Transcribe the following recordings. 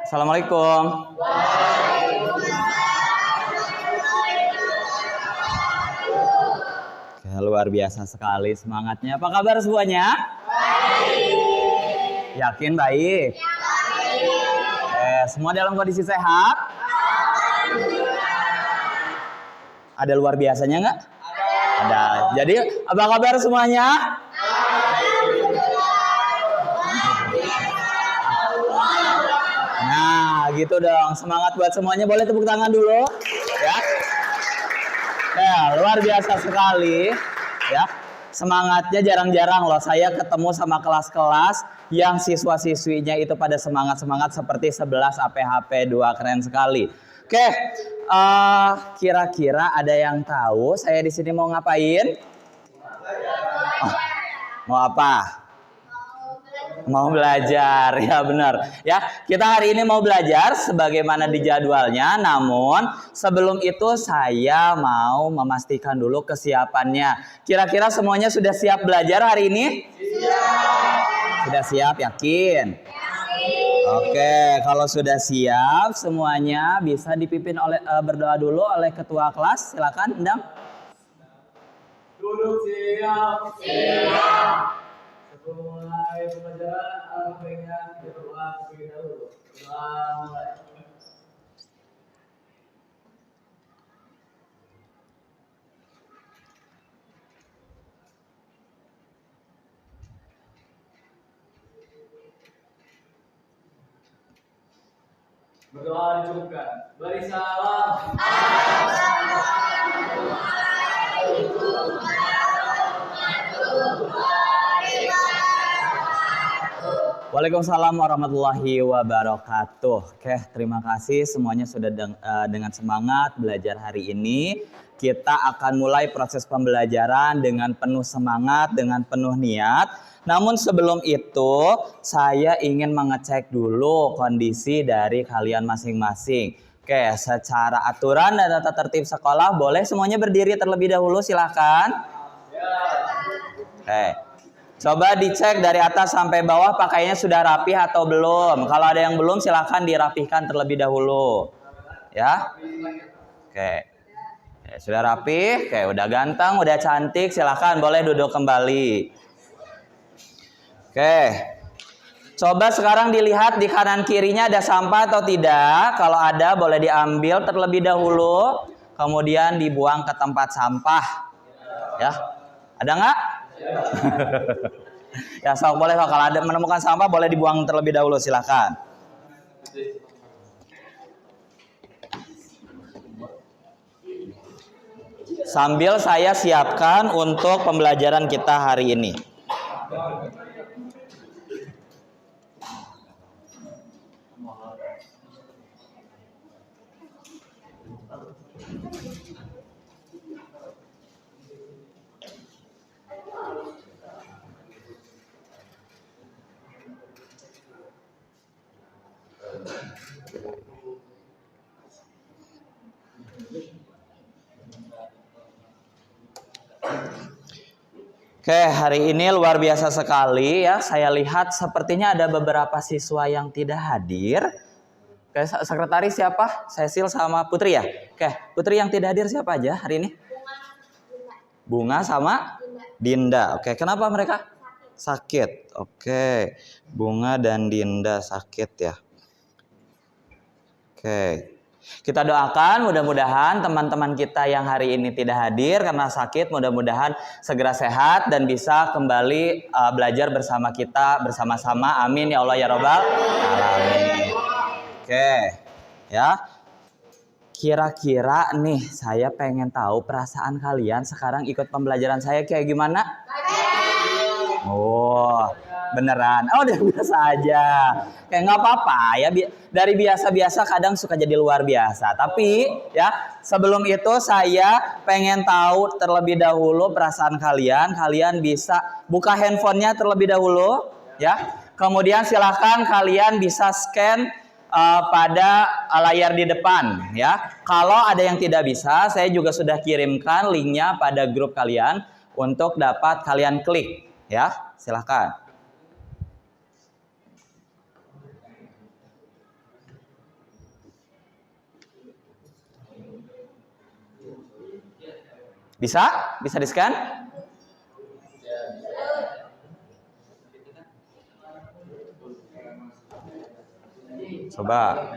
Assalamualaikum. Oke, luar biasa sekali semangatnya. Apa kabar semuanya? Baik. Yakin baik? Semua dalam kondisi sehat? Ada luar biasanya nggak? Ada. Jadi apa kabar semuanya? Nah, gitu dong. Semangat buat semuanya. Boleh tepuk tangan dulu, ya. Ya, luar biasa sekali, ya. Semangatnya jarang-jarang loh saya ketemu sama kelas-kelas yang siswa-siswinya itu pada semangat-semangat seperti 11 APHP 2. Keren sekali. Oke, kira-kira ada yang tahu saya di sini mau ngapain? Mau apa? Mau belajar, ya benar. Ya, kita hari ini mau belajar sebagaimana di jadwalnya. Namun sebelum itu saya mau memastikan dulu kesiapannya. Kira-kira semuanya sudah siap belajar hari ini? Siap. Sudah siap, yakin? Oke, kalau sudah siap semuanya bisa dipimpin oleh berdoa dulu oleh ketua kelas. Silakan, Endang. Duduk siap. Siap. Sebelum mulai pembelajaran, alhamdulillah berdoa terlebih dahulu. Mulai. Berdoa dicukupkan. Beri salam. Waalaikumsalam warahmatullahi wabarakatuh. Oke, terima kasih semuanya sudah dengan semangat belajar hari ini. Kita akan mulai proses pembelajaran dengan penuh semangat, dengan penuh niat. Namun sebelum itu, saya ingin mengecek dulu kondisi dari kalian masing-masing. Oke, secara aturan dan tata tertib sekolah, boleh semuanya berdiri terlebih dahulu, silahkan. Oke. Coba dicek dari atas sampai bawah pakaiannya sudah rapih atau belum. Kalau ada yang belum silahkan dirapihkan terlebih dahulu. Ya. Oke. Sudah rapih, oke, udah ganteng, udah cantik, silahkan boleh duduk kembali. Oke. Coba sekarang dilihat di kanan kirinya ada sampah atau tidak. Kalau ada boleh diambil terlebih dahulu, kemudian dibuang ke tempat sampah. Ya. Ada nggak? Ya, sok boleh sok. Kalau ada menemukan sampah boleh dibuang terlebih dahulu, silakan. Sambil saya siapkan untuk pembelajaran kita hari ini. Oke, hari ini luar biasa sekali ya. Saya lihat sepertinya ada beberapa siswa yang tidak hadir. Oke, sekretaris siapa? Cecil sama Putri ya? Oke, Putri yang tidak hadir siapa aja hari ini? Bunga sama Dinda. Oke, kenapa mereka? Sakit. Oke, Bunga dan Dinda sakit ya. Oke. Kita doakan mudah-mudahan teman-teman kita yang hari ini tidak hadir karena sakit mudah-mudahan segera sehat dan bisa kembali belajar bersama kita bersama-sama. Amin ya Allah ya Rabbal alamin. Oke. Ya. Kira-kira nih saya pengen tahu perasaan kalian sekarang ikut pembelajaran saya kayak gimana? Oh, beneran. Oh, udah biasa aja. Kayak nggak apa-apa ya. Dari biasa-biasa kadang suka jadi luar biasa. Tapi ya sebelum itu saya pengen tahu terlebih dahulu perasaan kalian. Kalian bisa buka handphonenya terlebih dahulu, ya. Kemudian silahkan kalian bisa scan pada layar di depan, ya. Kalau ada yang tidak bisa, saya juga sudah kirimkan linknya pada grup kalian untuk dapat kalian klik. Ya, silahkan. Bisa? Bisa di-scan? Coba.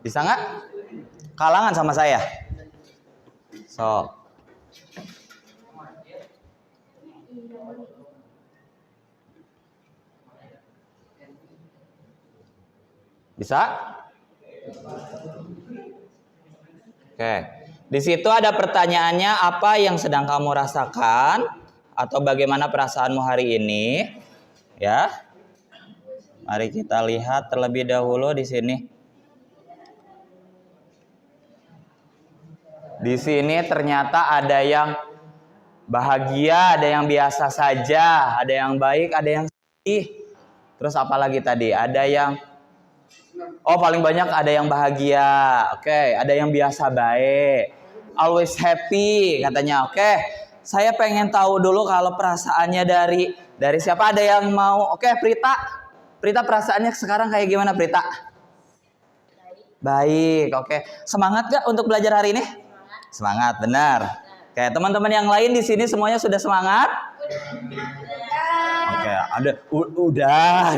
Bisa nggak? Kalangan sama saya. So. Bisa? Oke. Di situ ada pertanyaannya, apa yang sedang kamu rasakan atau bagaimana perasaanmu hari ini? Ya. Mari kita lihat terlebih dahulu di sini. Di sini ternyata ada yang bahagia, ada yang biasa saja, ada yang baik, ada yang sedih. Terus apa lagi tadi? Ada yang paling banyak ada yang bahagia. Oke, ada yang biasa baik. Always happy katanya. Oke, saya pengen tahu dulu kalau perasaannya dari siapa, ada yang mau? Oke, Prita. Prita perasaannya sekarang kayak gimana, Prita? Baik, oke. Semangat gak untuk belajar hari ini? Semangat, benar. Oke, teman-teman yang lain di sini semuanya sudah semangat? Oke, udah.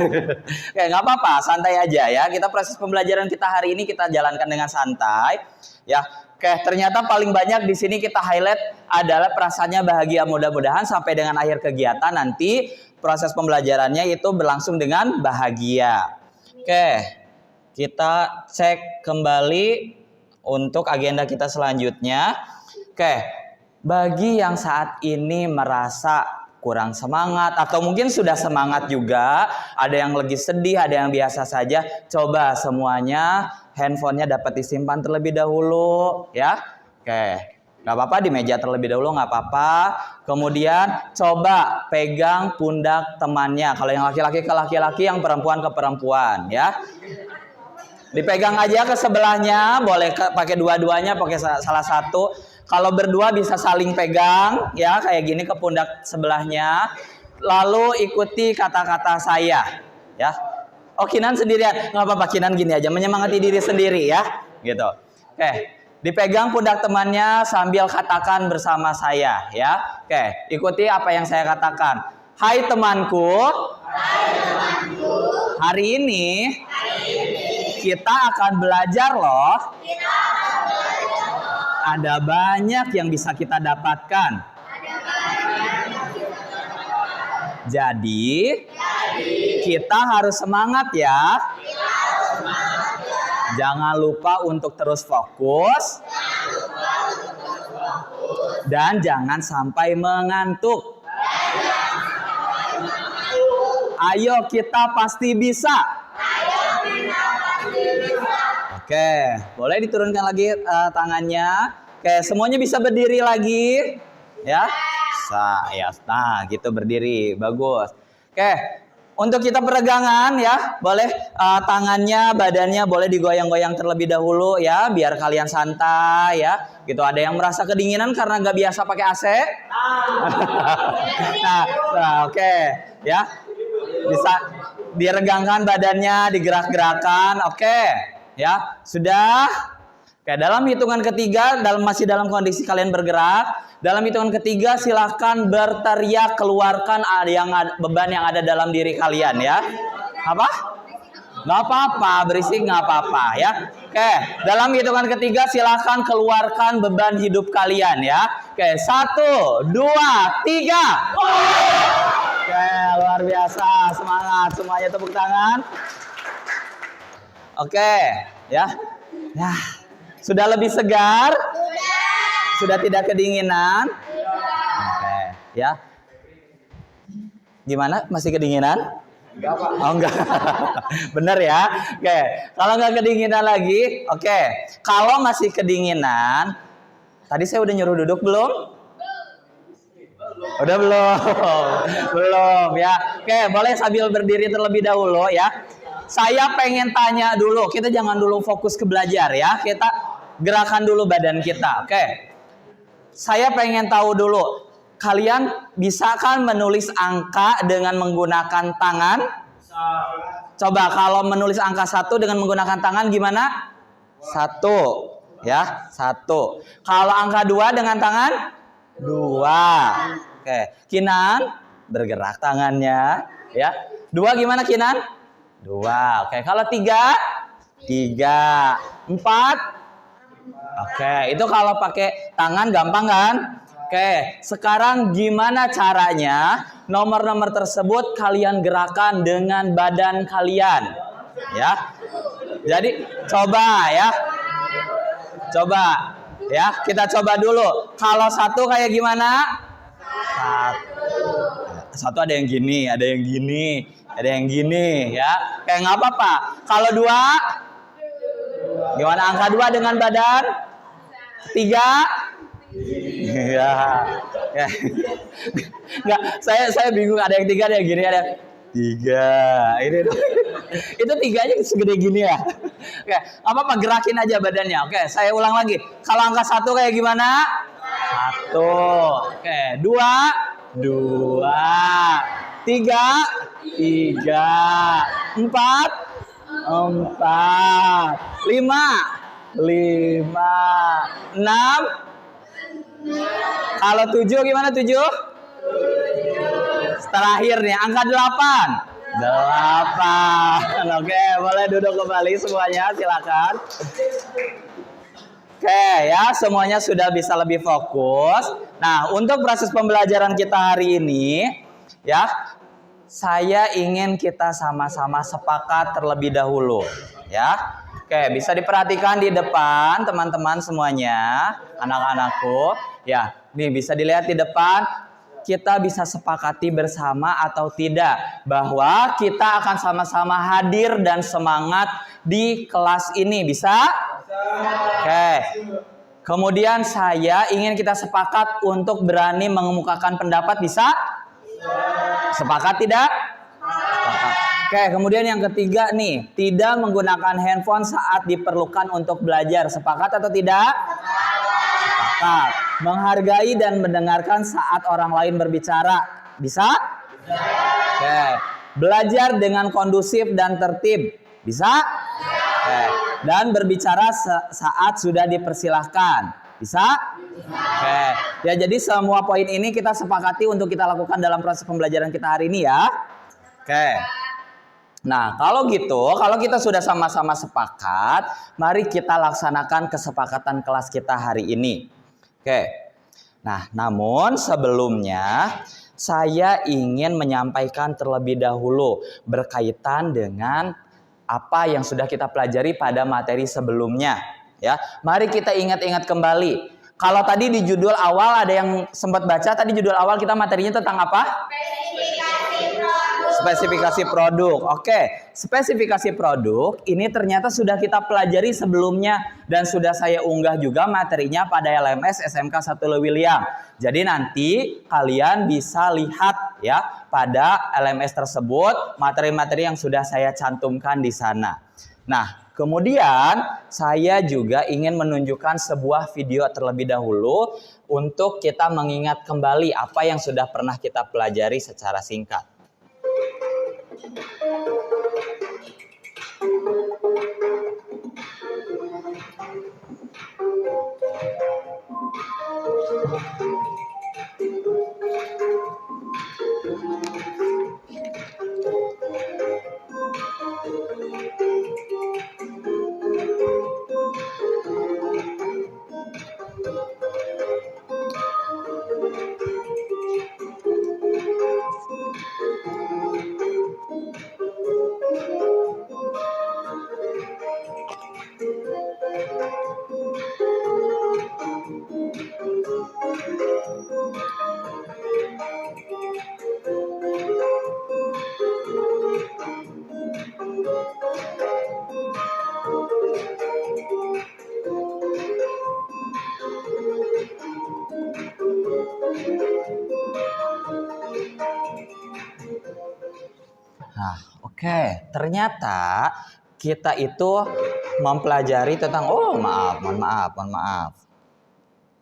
Oke, nggak apa-apa, santai aja ya. Kita proses pembelajaran kita hari ini kita jalankan dengan santai, ya. Oke, ternyata paling banyak di sini kita highlight adalah perasaannya bahagia. Mudah-mudahan sampai dengan akhir kegiatan nanti proses pembelajarannya itu berlangsung dengan bahagia. Oke, kita cek kembali untuk agenda kita selanjutnya. Oke, bagi yang saat ini merasa kurang semangat atau mungkin sudah semangat juga, ada yang lagi sedih, ada yang biasa saja, coba semuanya handphonenya dapat disimpan terlebih dahulu, ya. Oke, nggak apa-apa di meja terlebih dahulu, nggak apa-apa. Kemudian coba pegang pundak temannya, kalau yang laki-laki ke laki-laki, yang perempuan ke perempuan, ya. Dipegang aja ke sebelahnya, boleh pakai dua-duanya, pakai salah satu. Kalau berdua bisa saling pegang, ya, kayak gini ke pundak sebelahnya. Lalu ikuti kata-kata saya, ya. Oh, Kinan sendirian, nggak apa-apa, Kinan gini aja, menyemangati diri sendiri, ya, gitu. Oke, dipegang pundak temannya sambil katakan bersama saya, ya. Oke, ikuti apa yang saya katakan. Hai temanku, hari ini kita akan belajar loh. Ada banyak yang bisa kita dapatkan. Jadi kita harus semangat ya. Jangan lupa untuk terus fokus. Dan jangan sampai mengantuk. Ayo kita pasti bisa. Oke, boleh diturunkan lagi tangannya. Oke, semuanya bisa berdiri lagi, ya. Nah, gitu berdiri, bagus. Oke, untuk kita peregangan ya, boleh tangannya, badannya boleh digoyang-goyang terlebih dahulu ya, biar kalian santai ya. Gitu, ada yang merasa kedinginan karena nggak biasa pakai AC? Nah, oke, ya. Bisa diregangkan badannya, digerak-gerakan, oke. Ya, sudah. Oke, dalam hitungan ketiga, masih dalam kondisi kalian bergerak. Dalam hitungan ketiga, silahkan berteriak, keluarkan beban yang ada dalam diri kalian ya. Apa? Nggak apa-apa, berisik nggak apa-apa ya. Oke, dalam hitungan ketiga, silahkan keluarkan beban hidup kalian ya. Oke, 1, 2, 3. Oke, luar biasa, semangat semuanya, tepuk tangan. Oke, ya. Nah, sudah lebih segar? Sudah tidak kedinginan? Oke, ya. Gimana? Masih kedinginan? Enggak, Pak. Oh, enggak. Bener ya? Oke, kalau nggak kedinginan lagi, oke. Kalau masih kedinginan, tadi saya udah nyuruh duduk belum? Udah belum? Belum ya. Oke, boleh sambil berdiri terlebih dahulu ya. Saya pengen tanya dulu, kita jangan dulu fokus ke belajar ya. Kita gerakan dulu badan kita, oke. Saya pengen tahu dulu, Kalian bisa kan menulis angka dengan menggunakan tangan? Coba kalau menulis angka 1 dengan menggunakan tangan gimana? 1, ya, 1. Kalau angka 2 dengan tangan? 2. Oke, Kinan bergerak tangannya, ya. 2 gimana Kinan? 2. Oke, kalau 3? 3. 4? Oke, itu kalau pakai tangan gampang kan? Oke, sekarang gimana caranya nomor-nomor tersebut kalian gerakan dengan badan kalian? Ya. Jadi coba ya. Coba ya, kita coba dulu. Kalau 1 kayak gimana? 1 ada yang gini, ada yang gini, ada yang gini ya. Kayak nggak apa-apa. Kalau 2? Gimana angka 2 dengan badan? 3? Ya. Nggak, saya bingung, ada yang 3, ada yang gini, ada yang 3. Ini itu 3-nya segede gini ya. Oke, apa gerakin aja badannya. Oke, saya ulang lagi. Kalau angka 1 kayak gimana? 1. Oke, 2, 2. 3, 3. 4, 4. 5, 5. 6. Kalau 7 gimana 7? Terakhir nih, angka 8. 8. Oke, boleh duduk kembali semuanya, silakan. Oke ya, semuanya sudah bisa lebih fokus. Nah, untuk proses pembelajaran kita hari ini, ya, saya ingin kita sama-sama sepakat terlebih dahulu, ya. Oke, bisa diperhatikan di depan teman-teman semuanya, anak-anakku. Ya, nih bisa dilihat di depan, kita bisa sepakati bersama atau tidak bahwa kita akan sama-sama hadir dan semangat di kelas ini. Bisa? Oke. Kemudian saya ingin kita sepakat untuk berani mengemukakan pendapat. Bisa? Sepakat tidak? Sepakat. Oke, kemudian yang ketiga nih, tidak menggunakan handphone saat diperlukan untuk belajar. Sepakat atau tidak? Sepakat. Menghargai dan mendengarkan saat orang lain berbicara. Bisa? Oke. Belajar dengan kondusif dan tertib. Bisa? Oke. Dan berbicara saat sudah dipersilahkan. Bisa? Oke. Ya, jadi semua poin ini kita sepakati untuk kita lakukan dalam proses pembelajaran kita hari ini ya. Oke. Nah, kalau gitu, kalau kita sudah sama-sama sepakat, mari kita laksanakan kesepakatan kelas kita hari ini. Oke. Nah, namun sebelumnya saya ingin menyampaikan terlebih dahulu berkaitan dengan apa yang sudah kita pelajari pada materi sebelumnya, ya. Mari kita ingat-ingat kembali. Kalau tadi di judul awal ada yang sempat baca, tadi judul awal kita materinya tentang apa? Spesifikasi produk. Oke, spesifikasi produk ini ternyata sudah kita pelajari sebelumnya dan sudah saya unggah juga materinya pada LMS SMK 1 Lewiliang. Jadi nanti kalian bisa lihat ya pada LMS tersebut materi-materi yang sudah saya cantumkan di sana. Nah, kemudian saya juga ingin menunjukkan sebuah video terlebih dahulu untuk kita mengingat kembali apa yang sudah pernah kita pelajari secara singkat. Nah, oke. Ternyata kita itu mempelajari tentang mohon maaf.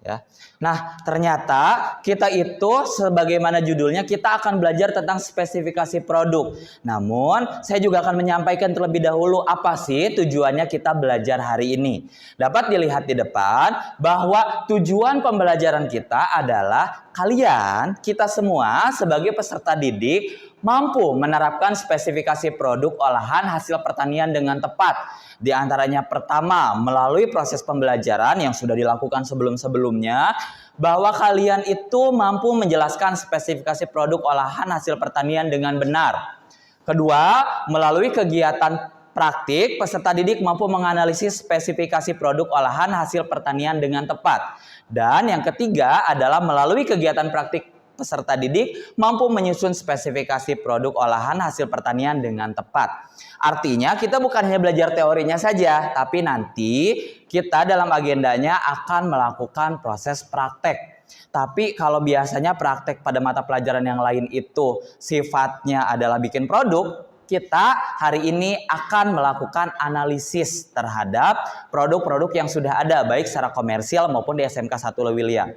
Ya. Nah, ternyata kita itu sebagaimana judulnya kita akan belajar tentang spesifikasi produk. Namun, saya juga akan menyampaikan terlebih dahulu apa sih tujuannya kita belajar hari ini. Dapat dilihat di depan bahwa tujuan pembelajaran kita adalah kalian, kita semua sebagai peserta didik mampu menerapkan spesifikasi produk olahan hasil pertanian dengan tepat. Di antaranya pertama, melalui proses pembelajaran yang sudah dilakukan sebelum-sebelumnya, bahwa kalian itu mampu menjelaskan spesifikasi produk olahan hasil pertanian dengan benar. Kedua, melalui kegiatan praktik, peserta didik mampu menganalisis spesifikasi produk olahan hasil pertanian dengan tepat. Dan yang ketiga adalah melalui kegiatan praktik, peserta didik mampu menyusun spesifikasi produk olahan hasil pertanian dengan tepat. Artinya kita bukan hanya belajar teorinya saja, tapi nanti kita dalam agendanya akan melakukan proses praktek. Tapi kalau biasanya praktek pada mata pelajaran yang lain itu sifatnya adalah bikin produk, kita hari ini akan melakukan analisis terhadap produk-produk yang sudah ada baik secara komersial maupun di SMK 1 Lewiliang.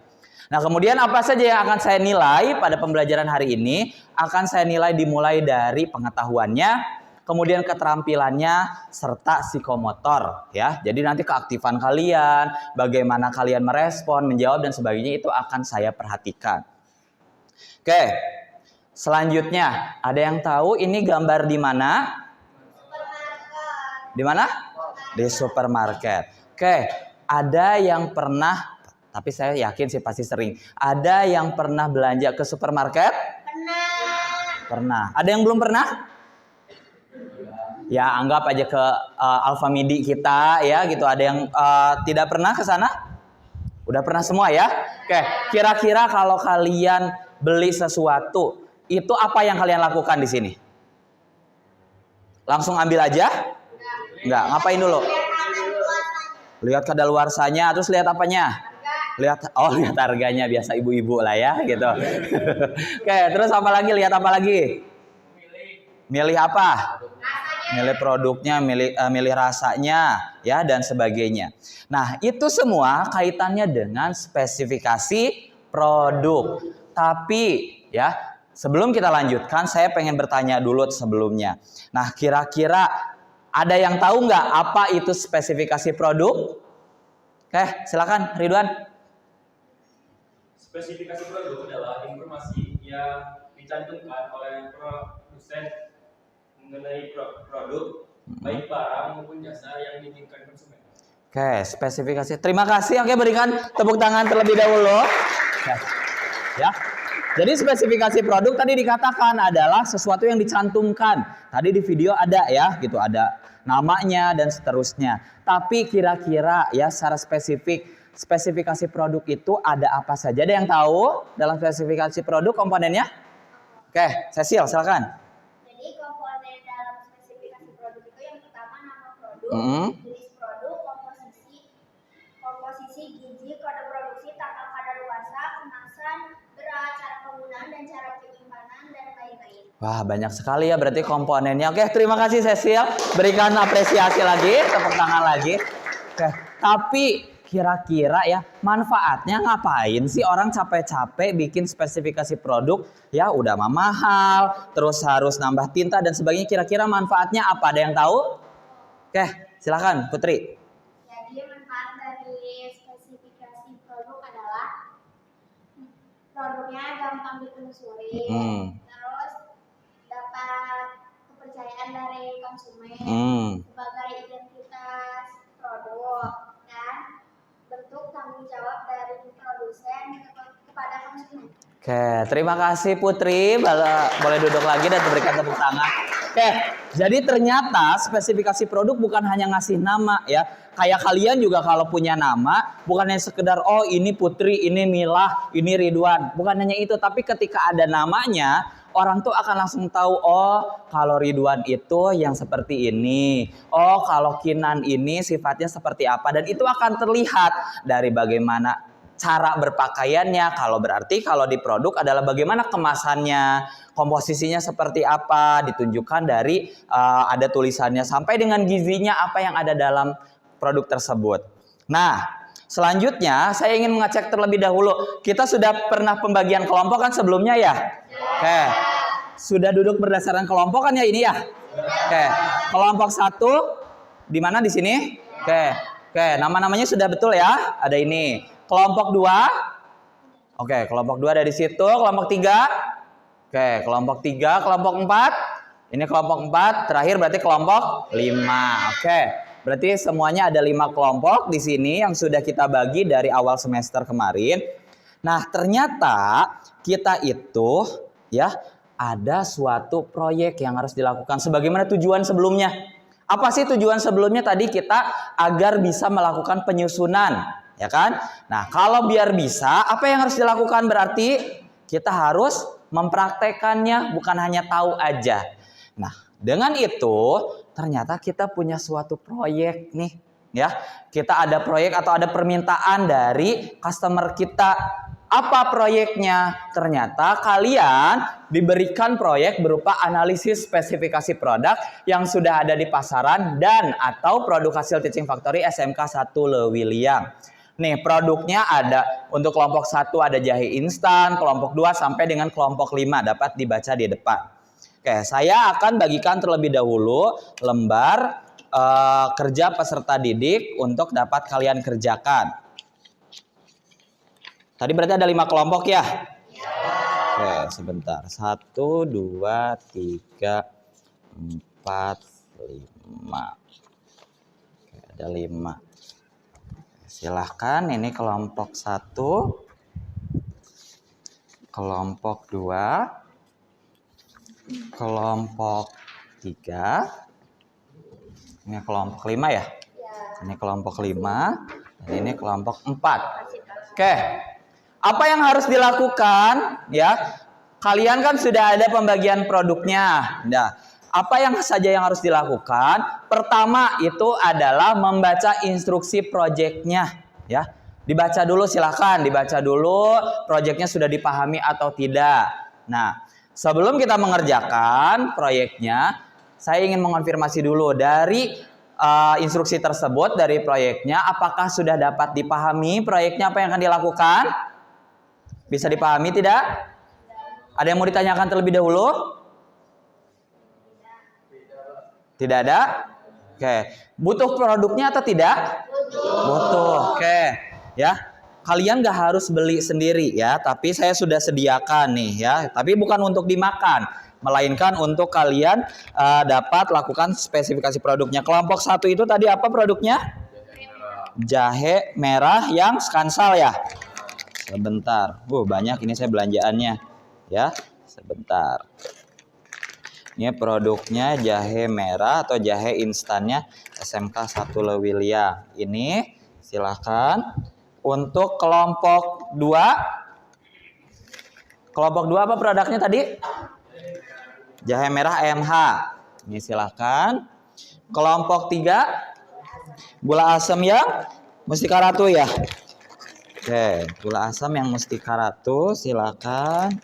Nah, kemudian apa saja yang akan saya nilai pada pembelajaran hari ini? Akan saya nilai dimulai dari pengetahuannya, kemudian keterampilannya, serta psikomotor. Ya, jadi nanti keaktifan kalian, bagaimana kalian merespon, menjawab dan sebagainya itu akan saya perhatikan. Oke, selanjutnya ada yang tahu ini gambar di mana? Di mana? Di supermarket. Oke, ada yang pernah, tapi saya yakin sih pasti sering. Ada yang pernah belanja ke supermarket? Pernah. Ada yang belum pernah? Ya, anggap aja ke Alfamidi kita ya gitu. Ada yang tidak pernah ke sana? Udah pernah semua ya? Oke, kira-kira kalau kalian beli sesuatu, itu apa yang kalian lakukan di sini? Langsung ambil aja? Enggak, ngapain dulu? Lihat kadaluarsanya, terus lihat apanya? Lihat harganya, biasa ibu-ibu lah ya gitu. Oke, terus apa lagi? Lihat apa lagi? Milih apa? Milih produknya, milih rasanya ya dan sebagainya. Nah, itu semua kaitannya dengan spesifikasi produk. Tapi ya, sebelum kita lanjutkan, saya pengen bertanya dulu sebelumnya. Nah, kira-kira ada yang tahu nggak apa itu spesifikasi produk? Oke, silakan Ridwan. Spesifikasi produk adalah informasi yang dicantumkan oleh produsen mengenai produk, baik barang maupun jasa yang diinginkan konsumen. Oke, spesifikasi. Terima kasih. Oke, berikan tepuk tangan terlebih dahulu. Oke. Ya. Jadi spesifikasi produk tadi dikatakan adalah sesuatu yang dicantumkan. Tadi di video ada ya, gitu, ada namanya dan seterusnya. Tapi kira-kira ya secara spesifikasi produk itu ada apa saja? Ada yang tahu dalam spesifikasi produk komponennya? Oke, Cecil silakan. Jadi komponen dalam spesifikasi produk itu yang pertama nama produk, jenis produk, komposisi, gizi, kode produksi, tanggal kadaluarsa, kemasan, berat, cara penggunaan dan cara penyimpanan dan lain-lain. Wah, banyak sekali ya berarti komponennya. Oke, terima kasih Cecil. Berikan apresiasi lagi, tepuk tangan lagi. Oke, tapi kira-kira ya manfaatnya ngapain sih orang capek-capek bikin spesifikasi produk? Ya udah mahal, terus harus nambah tinta dan sebagainya. Kira-kira manfaatnya apa? Ada yang tahu? Oke, silakan Putri. Jadi manfaat dari spesifikasi produk adalah produknya gampang ditelusuri, terus dapat kepercayaan dari konsumen sebagai identitas produk dan bentuk tanggung jawab dari produsen kepada konsumen. Oke, terima kasih Putri. Boleh duduk lagi dan berikan tepuk tangan. Oke, jadi ternyata spesifikasi produk bukan hanya ngasih nama ya. Kayak kalian juga kalau punya nama, bukan hanya sekedar oh ini Putri, ini Milah, ini Ridwan. Bukan hanya itu, tapi ketika ada namanya, orang tuh akan langsung tahu, oh kalau Ridwan itu yang seperti ini. Oh kalau Kinan ini sifatnya seperti apa. Dan itu akan terlihat dari bagaimana cara berpakaiannya. Kalau di produk adalah bagaimana kemasannya, komposisinya seperti apa, ditunjukkan dari ada tulisannya sampai dengan gizinya apa yang ada dalam produk tersebut. Nah, Selanjutnya, saya ingin mengecek terlebih dahulu. Kita sudah pernah pembagian kelompok kan sebelumnya ya? Oke. Sudah duduk berdasarkan kelompok kan ya ini ya? Oke. Kelompok 1 di mana di sini? Oke, nama-namanya sudah betul ya? Ada ini. Kelompok 2. Oke, kelompok 2 ada di situ. Kelompok 3. Oke, kelompok 3, kelompok 4. Ini kelompok 4, terakhir berarti kelompok 5. Oke. Berarti semuanya ada 5 kelompok di sini yang sudah kita bagi dari awal semester kemarin. Nah, ternyata kita itu ya ada suatu proyek yang harus dilakukan sebagaimana tujuan sebelumnya. Apa sih tujuan sebelumnya tadi kita agar bisa melakukan penyusunan, ya kan? Nah, kalau biar bisa, apa yang harus dilakukan berarti kita harus mempraktekannya, bukan hanya tahu aja. Nah, dengan itu ternyata kita punya suatu proyek nih, ya. Kita ada proyek atau ada permintaan dari customer kita. Apa proyeknya? Ternyata kalian diberikan proyek berupa analisis spesifikasi produk yang sudah ada di pasaran dan atau produk hasil Teaching Factory SMK 1 Lewiliang. Nih, produknya ada untuk kelompok 1 ada jahe instan, kelompok 2 sampai dengan kelompok 5 dapat dibaca di depan. Oke, saya akan bagikan terlebih dahulu lembar kerja peserta didik untuk dapat kalian kerjakan. Tadi berarti ada 5 kelompok ya? Oke, sebentar. 1, 2, 3, 4, 5. Oke, ada 5. Silahkan, ini kelompok 1, kelompok 2, kelompok 3, ini kelompok 5 ya? Ini kelompok 5, dan ini kelompok 4. Oke, apa yang harus dilakukan ya? Kalian kan sudah ada pembagian produknya. Nah, apa yang saja yang harus dilakukan? Pertama itu adalah membaca instruksi proyeknya ya. Dibaca dulu, silakan dibaca dulu proyeknya sudah dipahami atau tidak. Nah, sebelum kita mengerjakan proyeknya, saya ingin mengonfirmasi dulu dari instruksi tersebut, dari proyeknya, apakah sudah dapat dipahami proyeknya apa yang akan dilakukan? Bisa dipahami tidak? Ada yang mau ditanyakan terlebih dahulu? Tidak ada? Oke. Butuh produknya atau tidak? Butuh. Oke. Ya. Kalian gak harus beli sendiri ya, tapi saya sudah sediakan nih ya. Tapi bukan untuk dimakan, melainkan untuk kalian dapat lakukan spesifikasi produknya. Kelompok 1 itu tadi apa produknya? Jahe merah yang skansal ya. Sebentar. Banyak ini saya belanjaannya ya. Sebentar. Ini produknya jahe merah atau jahe instannya SMK 1 Lewiliang. Ini silakan. Untuk kelompok 2. Kelompok 2 apa produknya tadi? Jahe merah MH. Ini silakan. Kelompok 3. Gula asam yang Mustika Ratu ya. Oke, gula asam yang Mustika Ratu silakan.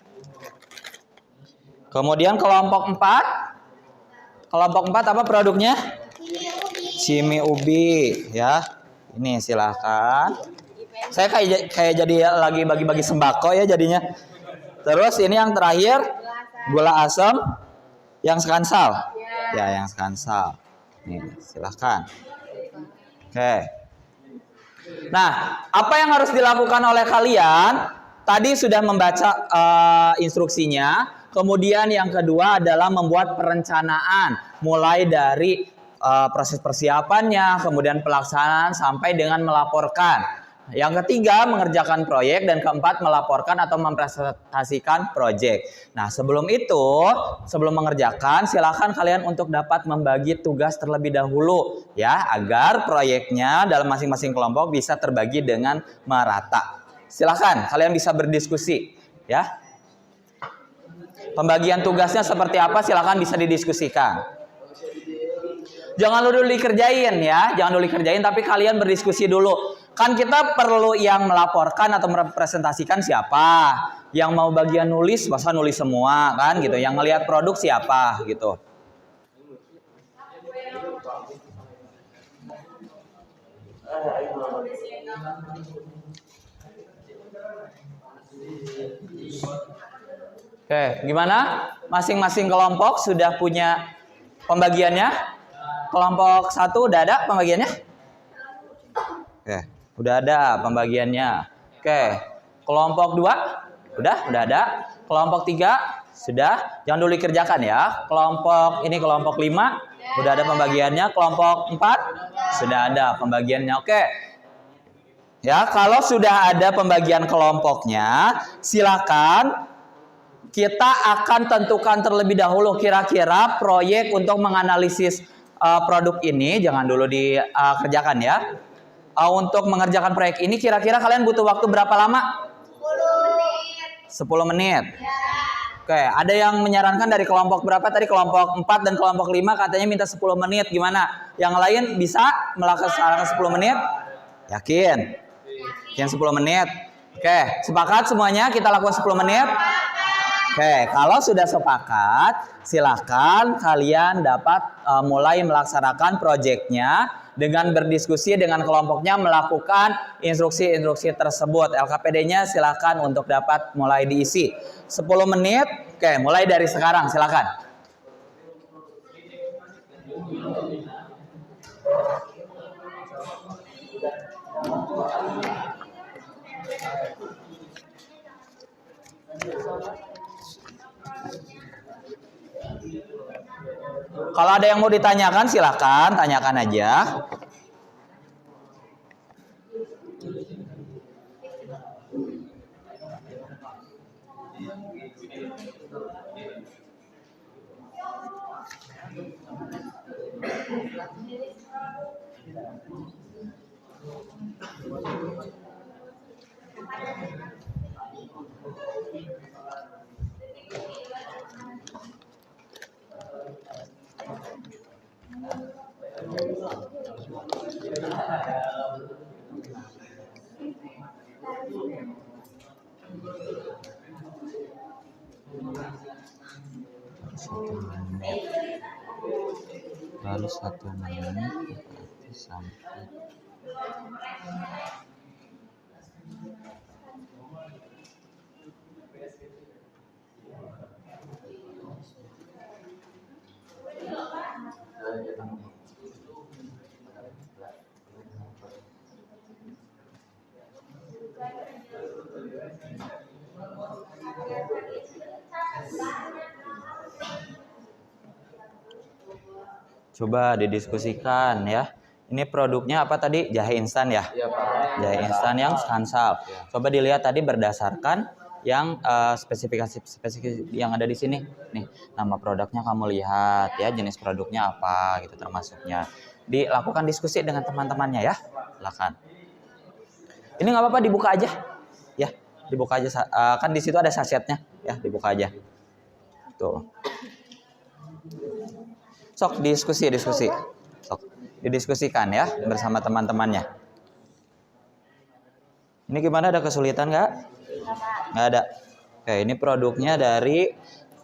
Kemudian kelompok 4. Kelompok 4 apa produknya? Cimi ubi ya. Ini silakan. Saya kayak jadi lagi bagi-bagi sembako ya jadinya. Terus ini yang terakhir gula asam yang skansal. Ya, yang skansal. Nih, silakan. Oke. Nah, apa yang harus dilakukan oleh kalian? Tadi sudah membaca instruksinya. Kemudian yang kedua adalah membuat perencanaan, mulai dari proses persiapannya, kemudian pelaksanaan sampai dengan melaporkan. Yang ketiga mengerjakan proyek dan keempat melaporkan atau mempresentasikan proyek. Nah, sebelum itu, sebelum mengerjakan, silakan kalian untuk dapat membagi tugas terlebih dahulu ya, agar proyeknya dalam masing-masing kelompok bisa terbagi dengan merata. Silakan kalian bisa berdiskusi ya. Pembagian tugasnya seperti apa silakan bisa didiskusikan. Jangan dulu dikerjain ya, jangan dulu dikerjain tapi kalian berdiskusi dulu. Kan kita perlu yang melaporkan atau merepresentasikan siapa. Yang mau bagian nulis, masa nulis semua kan gitu. Yang ngelihat produk siapa gitu. Oke, gimana? Masing-masing kelompok sudah punya pembagiannya? Kelompok 1 udah ada pembagiannya? Oke, udah ada pembagiannya. Oke, kelompok 2 udah ada. Kelompok 3 sudah. Jangan dulu dikerjakan ya. Kelompok 5 udah ada pembagiannya. Kelompok 4 sudah ada pembagiannya. Oke. Ya, kalau sudah ada pembagian kelompoknya, silakan kita akan tentukan terlebih dahulu kira-kira proyek untuk menganalisis produk ini. Jangan dulu dikerjakan ya. Untuk mengerjakan proyek ini kira-kira kalian butuh waktu berapa lama? 10 menit. Ya. Oke, ada yang menyarankan dari kelompok berapa tadi? Kelompok 4 dan kelompok 5 katanya minta 10 menit. Gimana? Yang lain bisa melaksanakan 10 menit? Yakin? Yakin 10 menit? Oke, sepakat semuanya kita lakukan 10 menit? Oke, kalau sudah sepakat, silakan kalian dapat mulai melaksanakan proyeknya dengan berdiskusi dengan kelompoknya, melakukan instruksi-instruksi tersebut. LKPD-nya silakan untuk dapat mulai diisi. 10 menit, oke, mulai dari sekarang, silakan. Kalau ada yang mau ditanyakan silakan tanyakan aja. Lalu 1 menit sampai coba didiskusikan ya. Ini produknya apa tadi? Jahe instan ya? Iya, Pak. Jahe instan yang Skansal. Coba dilihat tadi berdasarkan yang spesifikasi yang ada di sini. Nih, nama produknya kamu lihat ya, jenis produknya apa gitu termasuknya. Dilakukan diskusi dengan teman-temannya ya. Silakan. Ini nggak apa-apa dibuka aja. Ya, dibuka aja kan di situ ada sasetnya ya, dibuka aja. Tuh. Sok diskusi. Sok didiskusikan ya bersama teman-temannya. Ini gimana, ada kesulitan nggak? Nggak ada. Oke, ini produknya dari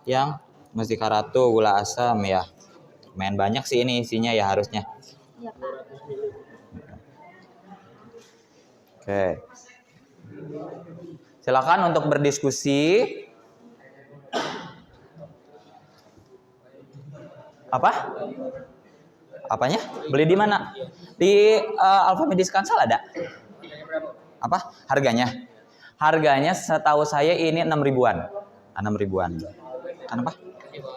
yang Mustika Ratu gula asam ya. Main banyak sih ini isinya ya harusnya. Iya, Pak. Oke. Silakan untuk berdiskusi. Apa? Apanya? Beli di mana? Di Alfamedis Skansal ada. Apa? Harganya? Harganya setahu saya ini 6 ribuan. 6 ribuan. Kenapa?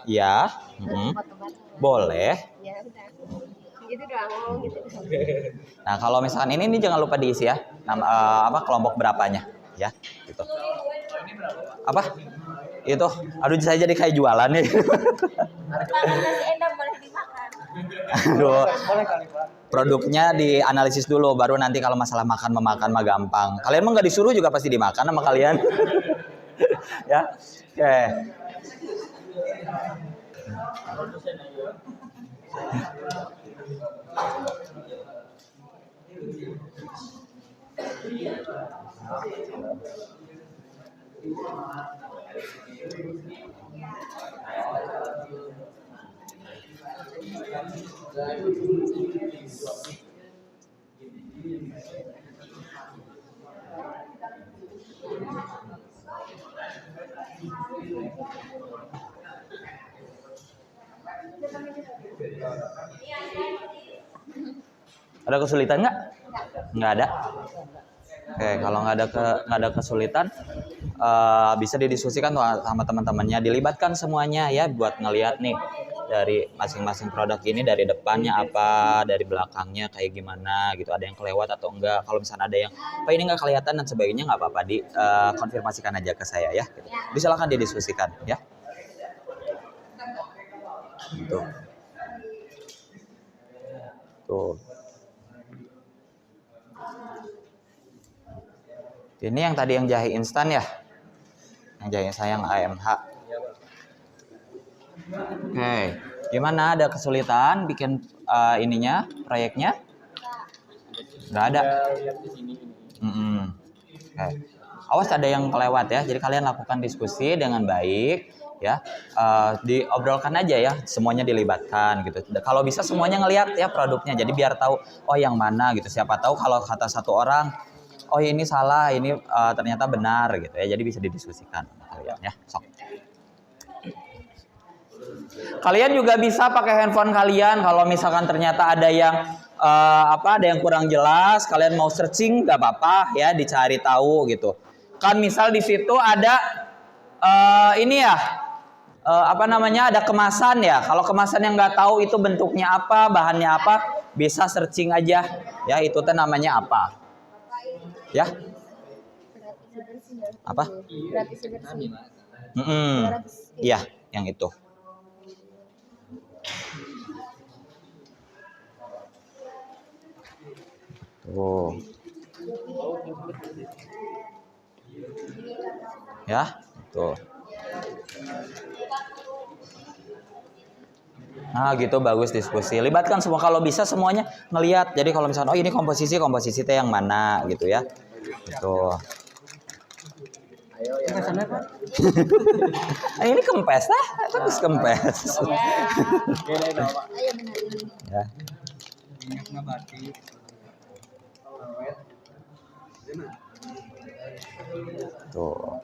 Ya. Boleh. Ya, udah. Gitu doang, ngomong gitu. Nah, kalau misalkan ini jangan lupa diisi ya. Kelompok berapanya ya, gitu. Apa? Itu, aduh saya jadi kayak jualan nih. Pak, nasi endang boleh dimakan. Aduh. Produknya dianalisis dulu, baru nanti kalau masalah memakan mah gampang. Kalian mah nggak disuruh juga pasti dimakan sama kalian. Ya, oke. Ada kesulitan nggak? Nggak ada. Oke, kalau nggak ada kesulitan, bisa didiskusikan tuh sama teman-temannya, dilibatkan semuanya ya buat ngelihat nih dari masing-masing produk ini, dari depannya apa, dari belakangnya kayak gimana gitu, ada yang kelewat atau enggak. Kalau misalnya ada yang apa ini nggak kelihatan dan sebagainya, nggak apa-apa, konfirmasikan aja ke saya ya. Gitu. Silakan didiskusikan ya. Gitu. Tuh. Ini yang tadi yang jahe instan ya, yang jahe sayang AMH. Oke, gimana? Ada kesulitan bikin ininya, proyeknya? Nggak ada. Oke. Awas ada yang kelewat ya. Jadi kalian lakukan diskusi dengan baik ya. Diobrolkan aja ya. Semuanya dilibatkan gitu. Kalau bisa semuanya ngelihat ya produknya. Jadi biar tahu oh yang mana gitu. Siapa tahu kalau kata satu orang, oh ini salah, ini ternyata benar gitu ya. Jadi bisa didiskusikan kalian ya. Sok. Kalian juga bisa pakai handphone kalian kalau misalkan ternyata ada yang ada yang kurang jelas, kalian mau searching nggak apa-apa ya, dicari tahu gitu. Kan misal di situ ada ini ya, ada kemasan ya. Kalau kemasan yang nggak tahu itu bentuknya apa, bahannya apa, bisa searching aja ya, itu tuh namanya apa ya, apa iya yang itu. Tuh. Ya, tuh. Nah, gitu bagus diskusi. Libatkan semua kalau bisa semuanya ngelihat. Jadi kalau misalnya oh ini komposisi teh yang mana gitu ya. Gitu. Ayo ya. Ini kempes lah, terus kempes. Ya. Tuh.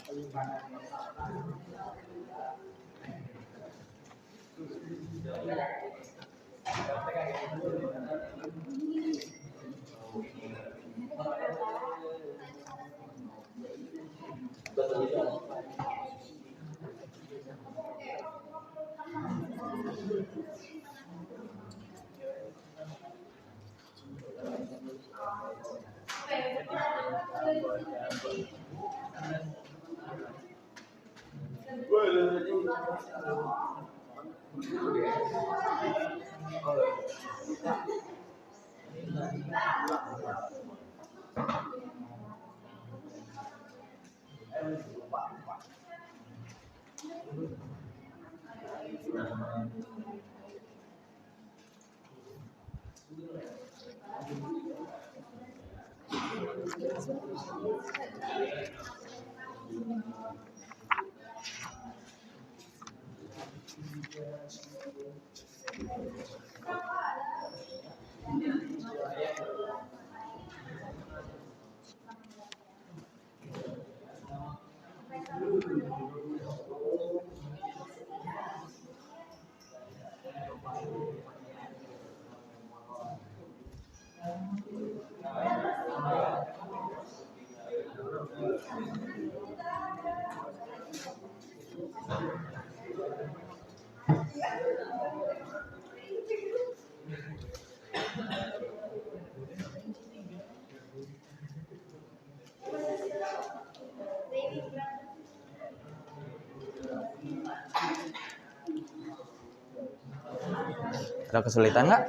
Ada kesulitan nggak?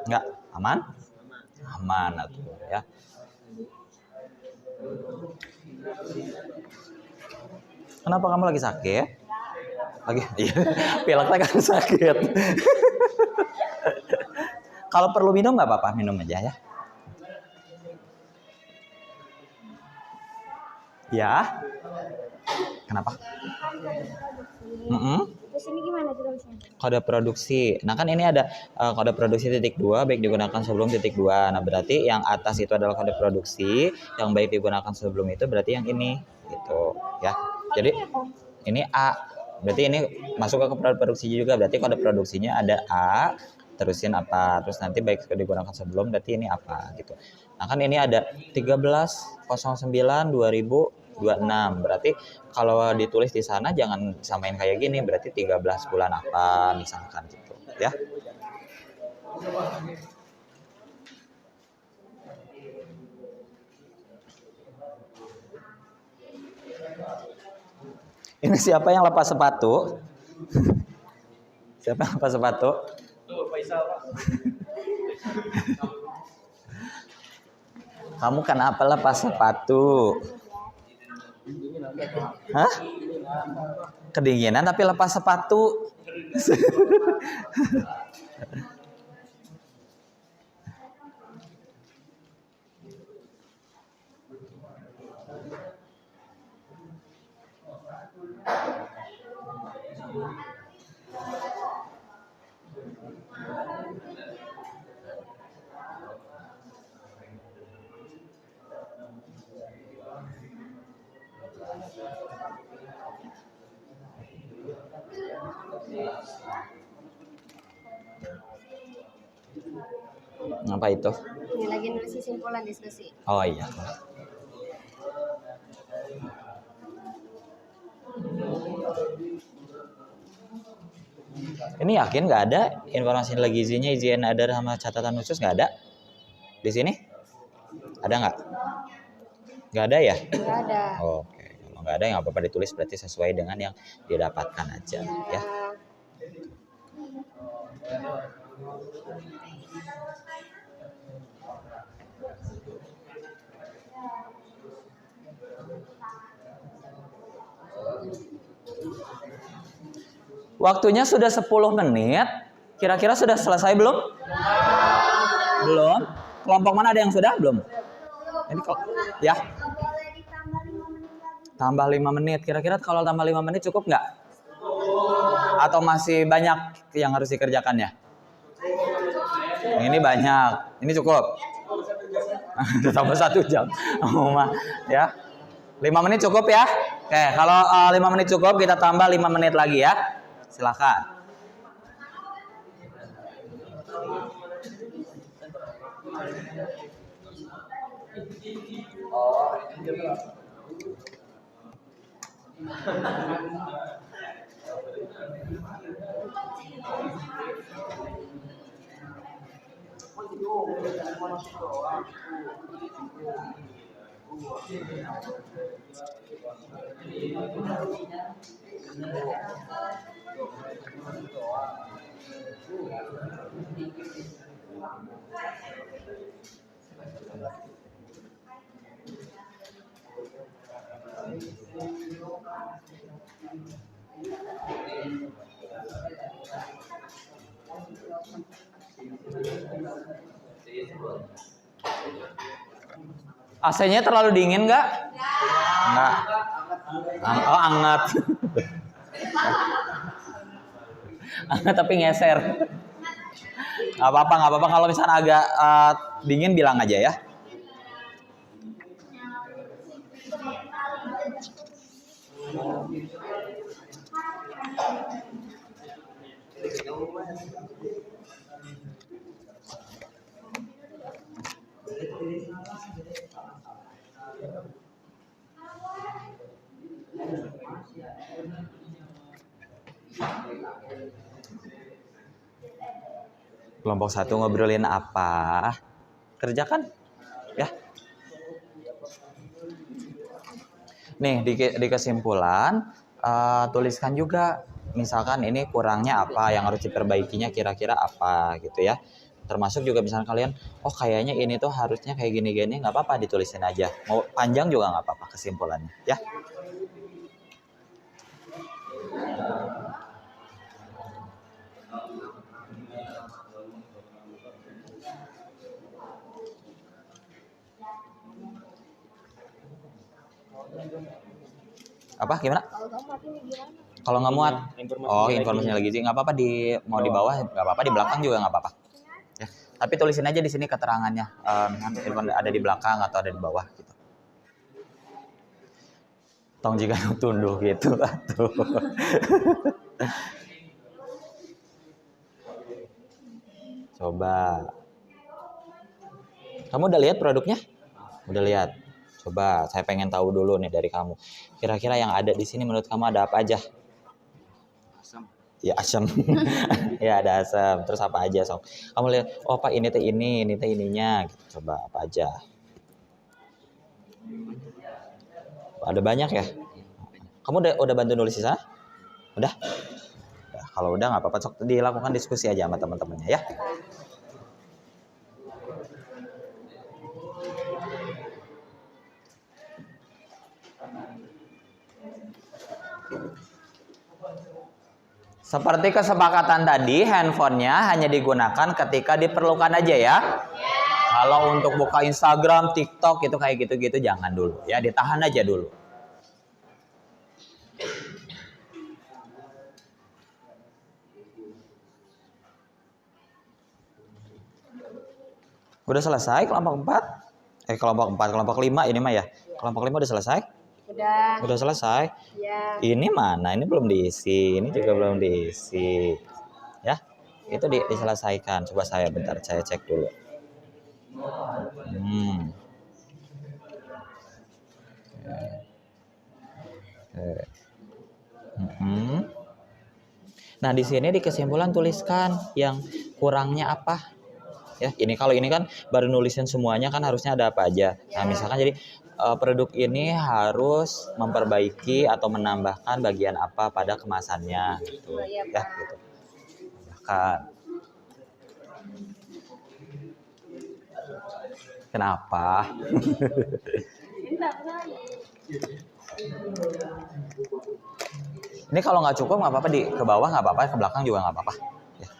Nggak, aman? Aman atuh ya. Kenapa kamu lagi sakit? Lagi, iya, pileknya kan sakit. Kalau perlu minum nggak apa-apa, minum aja ya. Ya. Kenapa? Terus ini gimana tulisnya? Kode produksi. Nah kan ini ada kode produksi titik 2 baik digunakan sebelum titik 2. Nah berarti yang atas itu adalah kode produksi, yang baik digunakan sebelum itu berarti yang ini gitu ya. Jadi ini A. Berarti ini masuk ke kode produksinya juga, berarti kode produksinya ada A, diterusin apa, terus nanti baik digunakan sebelum berarti ini apa gitu. Nah kan ini ada 13.09.2026, berarti kalau ditulis di sana jangan samain kayak gini, berarti 13 bulan apa misalkan gitu ya. Ini siapa yang lepas sepatu? Siapa yang lepas sepatu? Tuh, Faisal, Pak. Kamu kenapa lepas sepatu? Hah? Kedinginan tapi lepas sepatu. Apa itu? Ini lagi nulis kesimpulan diskusi. Oh iya. Ini yakin nggak ada informasi lagi izinnya, izin ada sama catatan khusus nggak ada? Di sini? Ada nggak? Nggak ada ya? Nggak ada. Oke, kalau nggak ada nggak apa-apa ditulis, berarti sesuai dengan yang didapatkan aja ya. Waktunya sudah 10 menit. Kira-kira sudah selesai belum? Belum. Kelompok mana ada yang sudah? Belum. Ini kok ya. Boleh ditambah 5 menit lagi. Tambah 5 menit. Kira-kira kalau tambah 5 menit cukup nggak? Atau masih banyak yang harus dikerjakannya? Yang ini banyak. Ini cukup. Tambah 1 jam. Oh, ya. 5 menit cukup ya? Oke, kalau 5 menit cukup, kita tambah 5 menit lagi ya. Silakan. AC-nya terlalu dingin nggak? Nggak. Oh, anget. Anget tapi ngeser. Nggak apa-apa. Kalau misalnya agak dingin bilang aja ya. Kelompok 1 ngobrolin apa? Kerjakan ya. Nih di kesimpulan tuliskan juga, misalkan ini kurangnya apa, yang harus diperbaikinya kira-kira apa gitu ya. Termasuk juga misalkan kalian, oh kayaknya ini tuh harusnya kayak gini-gini, nggak apa-apa ditulisin aja. Mau panjang juga nggak apa-apa kesimpulannya ya. Apa gimana? Kalau nggak muat, informasinya lagi sih nggak apa-apa, mau di bawah nggak apa-apa, di belakang juga nggak apa-apa. Ya, tapi tulisin aja di sini keterangannya, ada di belakang atau ada di bawah gitu. Tong jika tunduh gitu tuh. Coba. Kamu udah lihat produknya? Udah lihat. Coba, saya pengen tahu dulu nih dari kamu. Kira-kira yang ada di sini menurut kamu ada apa aja? Asam. Ya asam. Ya ada asam. Terus apa aja, Sob? Kamu lihat, oh Pak ini teh ini teh ininya. Gitu. Coba apa aja? Ada banyak ya? Kamu udah bantu nulis di sana? Udah? Udah. Kalau udah nggak apa-apa, sok dilakukan diskusi aja sama teman-temannya ya. Seperti kesepakatan tadi, handphonenya hanya digunakan ketika diperlukan aja ya. Kalau untuk buka Instagram, TikTok itu kayak gitu-gitu jangan dulu ya, ditahan aja dulu. Udah selesai kelompok 4? Kelompok 5 ini mah ya. Kelompok 5 udah selesai? Udah selesai? Ya. Ini mana? Ini belum diisi. Ini juga belum diisi. Ya, itu diselesaikan. Coba saya bentar, saya cek dulu. Nah, di sini di kesimpulan tuliskan yang kurangnya apa. Ya, kalau ini kan baru nulisin semuanya kan harusnya ada apa aja. Nah, misalkan jadi produk ini harus memperbaiki atau menambahkan bagian apa pada kemasannya gitu. Ya, gitu. Bahkan kenapa? Ini kalau nggak cukup nggak apa-apa ke bawah nggak apa-apa, ke belakang juga nggak apa-apa. Ya.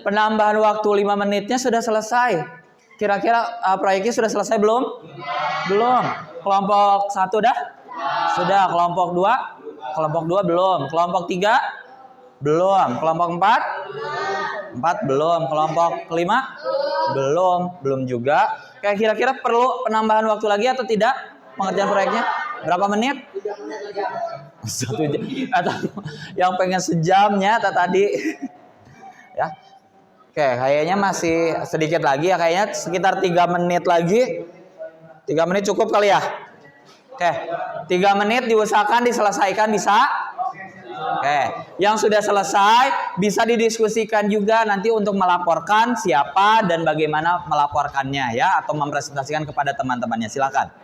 Penambahan waktu 5 menitnya sudah selesai. Kira-kira proyeknya sudah selesai belum? Belum. Kelompok 1 dah? Sudah. Kelompok 2? Kelompok 2 belum. Kelompok 3? Belum. Kelompok 4? 4 belum. Kelompok 5? Belum. Belum juga. Kayak kira-kira perlu penambahan waktu lagi atau tidak pengerjaan proyeknya? Berapa menit? 1 jam. Atau yang pengen sejamnya tadi. Ya. Oke, kayaknya masih sedikit lagi ya, kayaknya sekitar 3 menit lagi. 3 menit cukup kali ya? Oke, 3 menit diusahakan diselesaikan bisa? Oke, yang sudah selesai bisa didiskusikan juga nanti untuk melaporkan siapa dan bagaimana melaporkannya ya, atau mempresentasikan kepada teman-temannya. Silakan.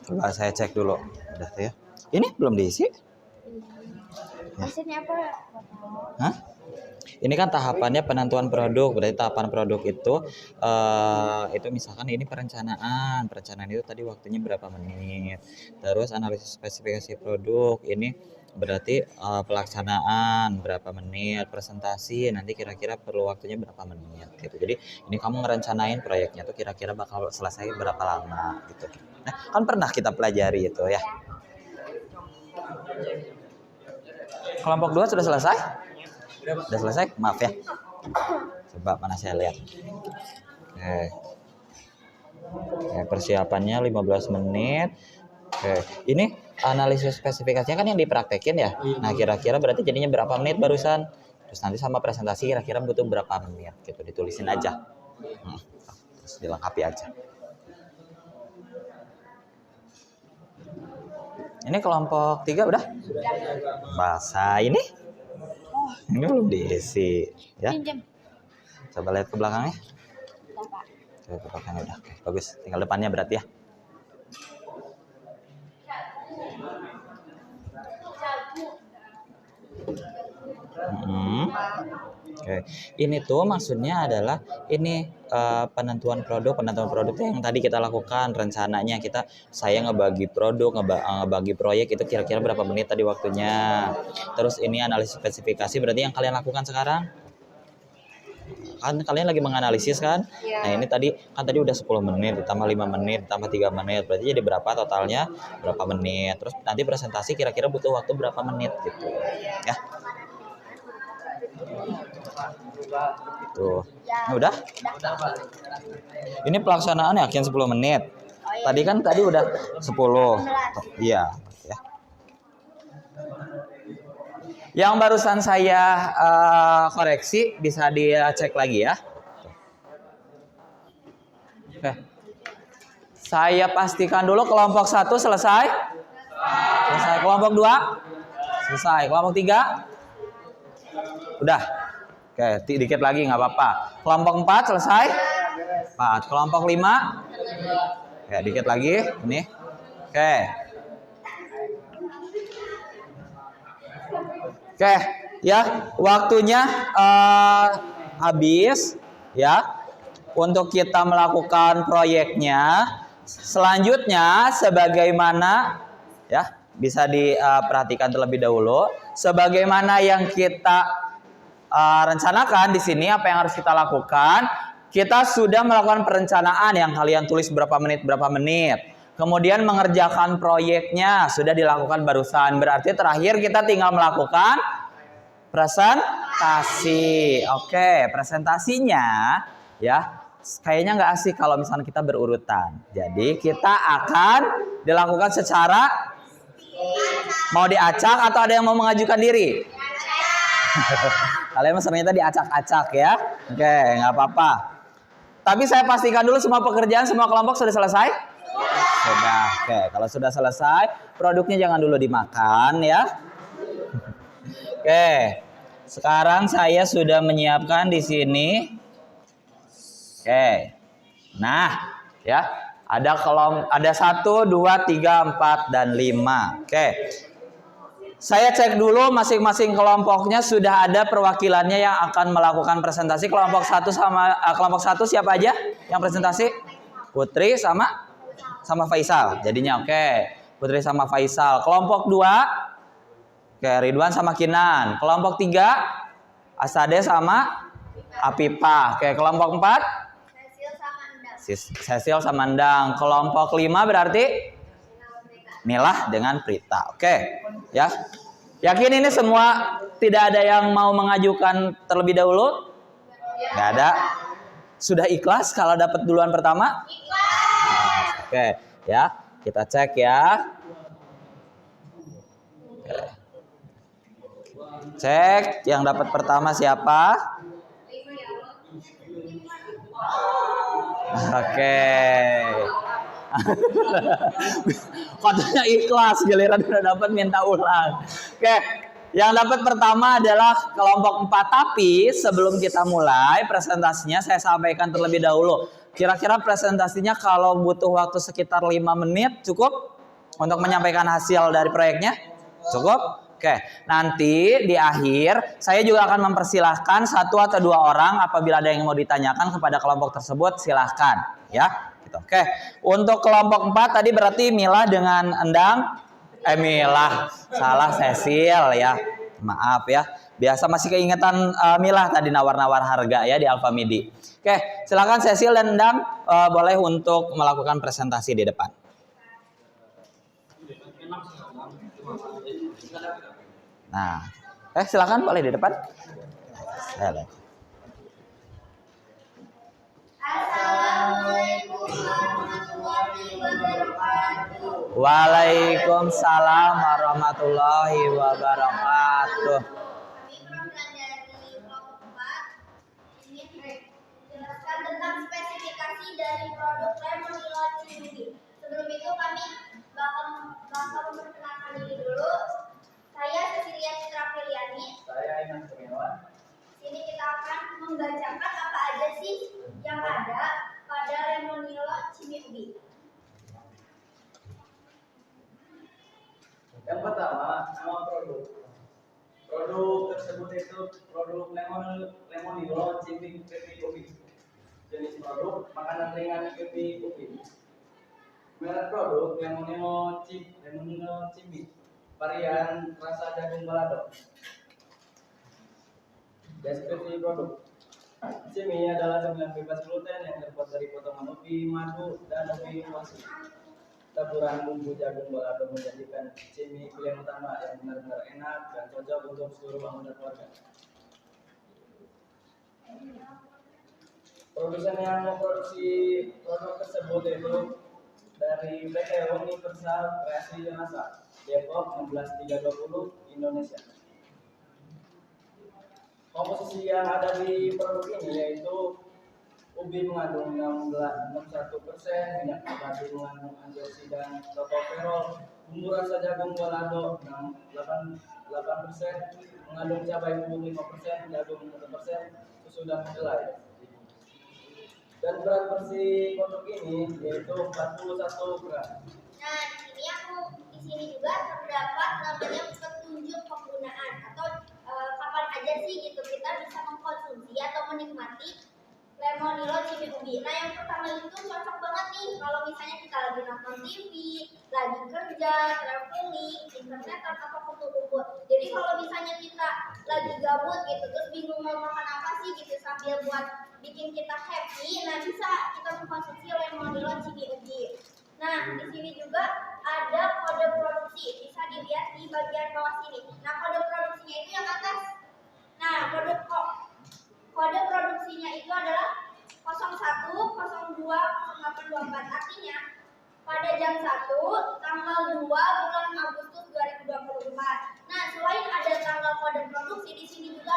Coba saya cek dulu. Udah ya. Ini belum diisi? Maksudnya apa? Hah? Ini kan tahapannya penentuan produk. Berarti tahapan produk itu misalkan ini perencanaan. Perencanaan itu tadi waktunya berapa menit. Terus analisis spesifikasi produk. Ini berarti pelaksanaan berapa menit. Presentasi nanti kira-kira perlu waktunya berapa menit gitu. Jadi ini kamu ngerencanain proyeknya tuh kira-kira bakal selesai berapa lama gitu. Nah, kan pernah kita pelajari itu ya. Kelompok 2 sudah selesai? Sudah selesai? Maaf ya. Coba mana saya lihat. Oke, persiapannya 15 menit. Oke, ini analisis spesifikasinya kan yang dipraktekin ya. Nah, kira-kira berarti jadinya berapa menit barusan? Terus nanti sama presentasi kira-kira butuh berapa menit gitu, ditulisin aja. Terus dilengkapi aja. Ini kelompok 3 udah? Bahasa ini? Ini belum diisi ya. Coba lihat ke belakangnya. Coba ke belakangnya udah. Oke, bagus. Tinggal depannya berarti ya. Oke, ini tuh maksudnya adalah ini penentuan produk yang tadi kita lakukan rencananya saya ngebagi produk, ngebagi proyek itu kira-kira berapa menit tadi waktunya. Terus ini analisis spesifikasi berarti yang kalian lakukan sekarang kan kalian lagi menganalisis kan? Ya. Nah ini tadi udah 10 menit ditambah 5 menit ditambah 3 menit berarti jadi berapa totalnya berapa menit. Terus nanti presentasi kira-kira butuh waktu berapa menit gitu ya. Tuh. Nah, udah? Ini pelaksanaan yakin 10 menit. Tadi udah 10. Iya, ya. Yang barusan saya koreksi bisa dicek lagi ya. Oke. Saya pastikan dulu kelompok 1 selesai. Selesai. Kelompok 2 selesai. Kelompok 3 udah. Oke, dikit lagi nggak apa-apa. Kelompok 4 selesai. 4. Kelompok 5. Oke, dikit lagi. Ini. Oke. Oke, ya. Waktunya habis ya. Untuk kita melakukan proyeknya. Selanjutnya sebagaimana ya, bisa diperhatikan terlebih dahulu. Sebagaimana yang kita rencanakan di sini apa yang harus kita lakukan? Kita sudah melakukan perencanaan yang kalian tulis berapa menit. Kemudian mengerjakan proyeknya sudah dilakukan barusan. Berarti terakhir kita tinggal melakukan presentasi. Oke, presentasinya ya kayaknya nggak asik kalau misalnya kita berurutan. Jadi kita akan dilakukan secara mau diacak atau ada yang mau mengajukan diri? Kalian mas ternyata diacak-acak ya. Oke, nggak apa-apa. Tapi saya pastikan dulu semua pekerjaan, semua kelompok sudah selesai? Sudah. Oke, kalau sudah selesai, produknya jangan dulu dimakan ya. Oke, sekarang saya sudah menyiapkan di sini. Oke, nah ya ada 1, 2, 3, 4 dan 5. Oke, saya cek dulu masing-masing kelompoknya sudah ada perwakilannya yang akan melakukan presentasi. Kelompok 1 siapa aja yang presentasi? Putri sama Faisal. Jadinya oke, Putri sama Faisal. Kelompok 2 oke, Ridwan sama Kinan. Kelompok 3 Asade sama Apipah. Oke, kelompok 4 Cecil sama Endang. Kelompok 5 berarti Milah dengan Prita. Oke, ya. Yakin ini semua tidak ada yang mau mengajukan terlebih dahulu? Nggak ada. Sudah ikhlas kalau dapat duluan pertama? Ikhlas. Oke, ya. Kita cek ya. Oke. Cek yang dapat pertama siapa? Oke. Katanya ikhlas, giliran udah dapat minta ulang. Oke, yang dapat pertama adalah kelompok 4. Tapi sebelum kita mulai presentasinya saya sampaikan terlebih dahulu. Kira-kira presentasinya kalau butuh waktu sekitar 5 menit cukup untuk menyampaikan hasil dari proyeknya? Cukup? Oke, nanti di akhir saya juga akan mempersilahkan 1 atau 2 orang apabila ada yang mau ditanyakan kepada kelompok tersebut silahkan ya. Gitu. Oke, untuk kelompok 4 tadi berarti Milah dengan Endang, Milah salah Cecil ya, maaf ya. Biasa masih keingetan Milah tadi nawar-nawar harga ya di Alfamidi. Oke, silakan Cecil dan Endang boleh untuk melakukan presentasi di depan. Nah, silakan boleh di depan. Assalamualaikum warahmatullahi wabarakatuh. Waalaikumsalam warahmatullahi wabarakatuh. Kami mempelajari kelompok 4. Ini menjelaskan tentang spesifikasi dari produk Lemonilo Cimindi. Sebelum itu kami bakal memperkenalkan diri dulu. Saya Cecilia Citra Priliani. Saya Iman Kurniawan. Sini kita akan membacakan apa aja sih yang ada pada Lemonilo Cimindi. Yang pertama, nama produk. Produk tersebut itu produk Lemonilo Cimindi Kopi. Jenis produk makanan ringan kopi. Merek produk Lemonilo Cimindi. Varian rasa jagung balado. Deskripsi produk. Cimi adalah cemilan bebas gluten yang terbuat dari potongan ubi, madu, dan ubi inovasi. Taburan bumbu jagung balado menjadikan cimi pilihan utama yang benar-benar enak dan cocok untuk seluruh anggota keluarga. Produsen yang memproduksi produk tersebut yaitu dari PT Universal Kreasi Rasa, Depok 16320 Indonesia. Komposisi yang ada di produk ini yaitu ubi mengandung 61%, minyak nabati mengandung antioksidan tocopherol, bumbu rasa jagung balado 8%, mengandung cabai bubuk 5%, jagung 1%, susu dan kedelai. Dan berat bersih produk ini yaitu 41 gram. Nah, di sini juga terdapat namanya petunjuk penggunaan atau kapan aja sih gitu kita bisa mengkonsumsi atau menikmati Lemonilo Cimindi. Nah, yang pertama itu cocok banget nih kalau misalnya kita lagi nonton TV, lagi kerja, traveling, internet atau kumpul-kumpul. Jadi kalau misalnya kita lagi gabut gitu, terus bingung mau makan apa sih gitu sambil buat bikin kita happy, nah bisa kita mengkonsumsi Lemonilo Cimindi. Nah, di sini juga ada kode produksi, bisa dilihat di bagian bawah sini. Nah, kode produksinya itu yang atas. Nah, kode produksinya itu adalah 01020824. Artinya pada jam 1 tanggal 2 bulan Agustus 2024. Nah, selain ada tanggal kode produksi, di sini juga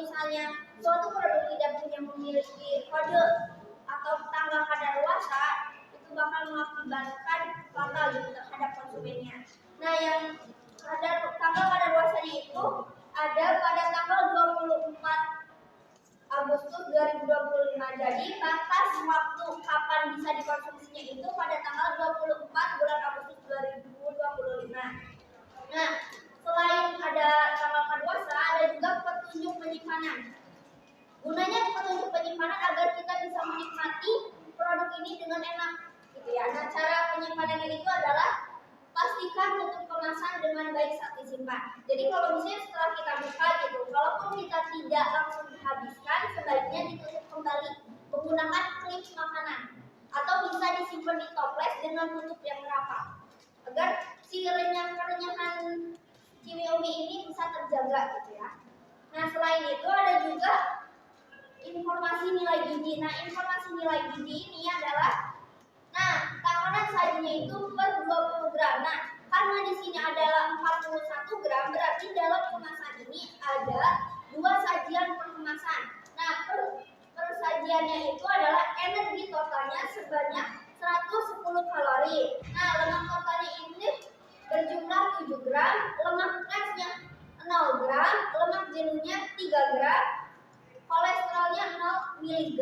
misalnya suatu produk tidak punya memiliki kode atau tanggal kadaluarsa, itu bakal mengakibatkan fatal gitu terhadap konsumennya. Nah, yang tanggal kadaluarsanya itu ada pada tanggal 24 Agustus 2025. Jadi batas waktu kapan bisa dikonsumsinya itu pada tanggal 24 bulan Agustus 2025. Nah, selain ada tanggal kadaluarsa, ada juga petunjuk penyimpanan. Gunanya petunjuk penyimpanan agar kita bisa menikmati produk ini dengan enak, gitu ya. Nah, cara penyimpanan ini itu adalah pastikan tutup kemasan dengan baik saat disimpan. Jadi kalau misalnya setelah kita buka gitu, kalaupun kita tidak langsung habiskan, sebaiknya ditutup kembali menggunakan klip makanan atau bisa disimpan di toples dengan tutup yang rapat agar si kerenyahan cimiomi ini bisa terjaga gitu ya. Nah, selain itu ada juga informasi nilai gizi. Nah, informasi nilai gizi ini adalah takaran sajinya itu per 20 gram. Nah, karena di sini adalah 41 gram, berarti dalam kemasan ini ada 2 sajian per kemasan. Nah, per sajiannya itu adalah energi totalnya sebanyak 110 kalori. Nah, lemak totalnya ini berjumlah 7 gram, lemak transnya 0 gram, lemak jenuhnya 3 gram, kolesterolnya 0 mg,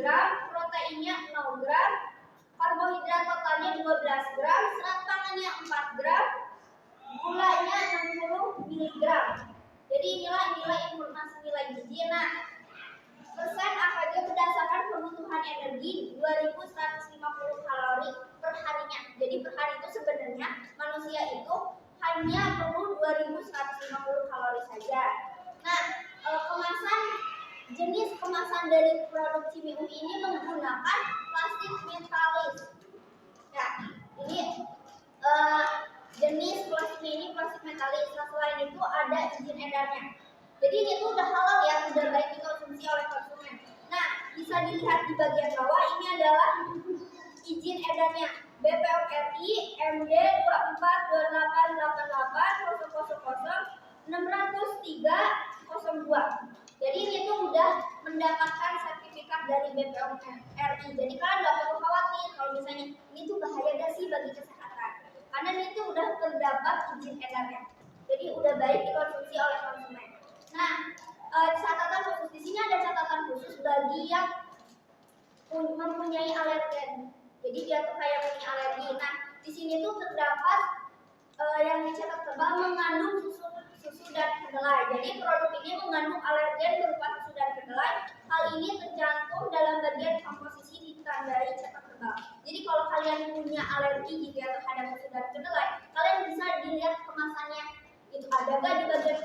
proteinnya 0 gram, karbohidrat totalnya 12 gram, serat pangannya 4 gram, gulanya 60 mg. Jadi inilah informasi nilai gizi. Nah, persen AKG berdasarkan kebutuhan energi 2150 kalori per harinya. Jadi per hari itu sebenarnya manusia itu hanya perlu 2150 kalori saja. Nah, jenis kemasan dari produk Cimihumi ini menggunakan plastik metalis. Nah, ini jenis plastiknya ini plastik metalis. Nah, selain itu ada izin edarnya. Jadi ini tuh udah halal ya, udah baik dikonsumsi oleh konsumen. Nah, bisa dilihat di bagian bawah ini adalah izin edarnya BPOM RI MD 24288000 Jadi ini tuh udah mendapatkan sertifikat dari BPOM RI. Jadi kalian nggak perlu khawatir kalau misalnya ini tuh bahaya gak sih bagi kesehatan. Karena ini tuh udah terdapat izin edarnya. Jadi udah baik dikonsumsi oleh konsumen. Nah, catatan khusus di sini ada catatan khusus bagi yang mempunyai alergen. Jadi dia tuh kayak punya alergi. Nah, di sini tuh terdapat yang dicetak tebal mengandung susu dan kedelai. Jadi produk ini mengandung alergen berupa susu dan kedelai. Hal ini tercantum dalam bagian komposisi ditandai cetak tebal. Jadi kalau kalian punya alergi gitu ya terhadap susu dan kedelai, kalian bisa dilihat kemasannya itu ada gak di bagian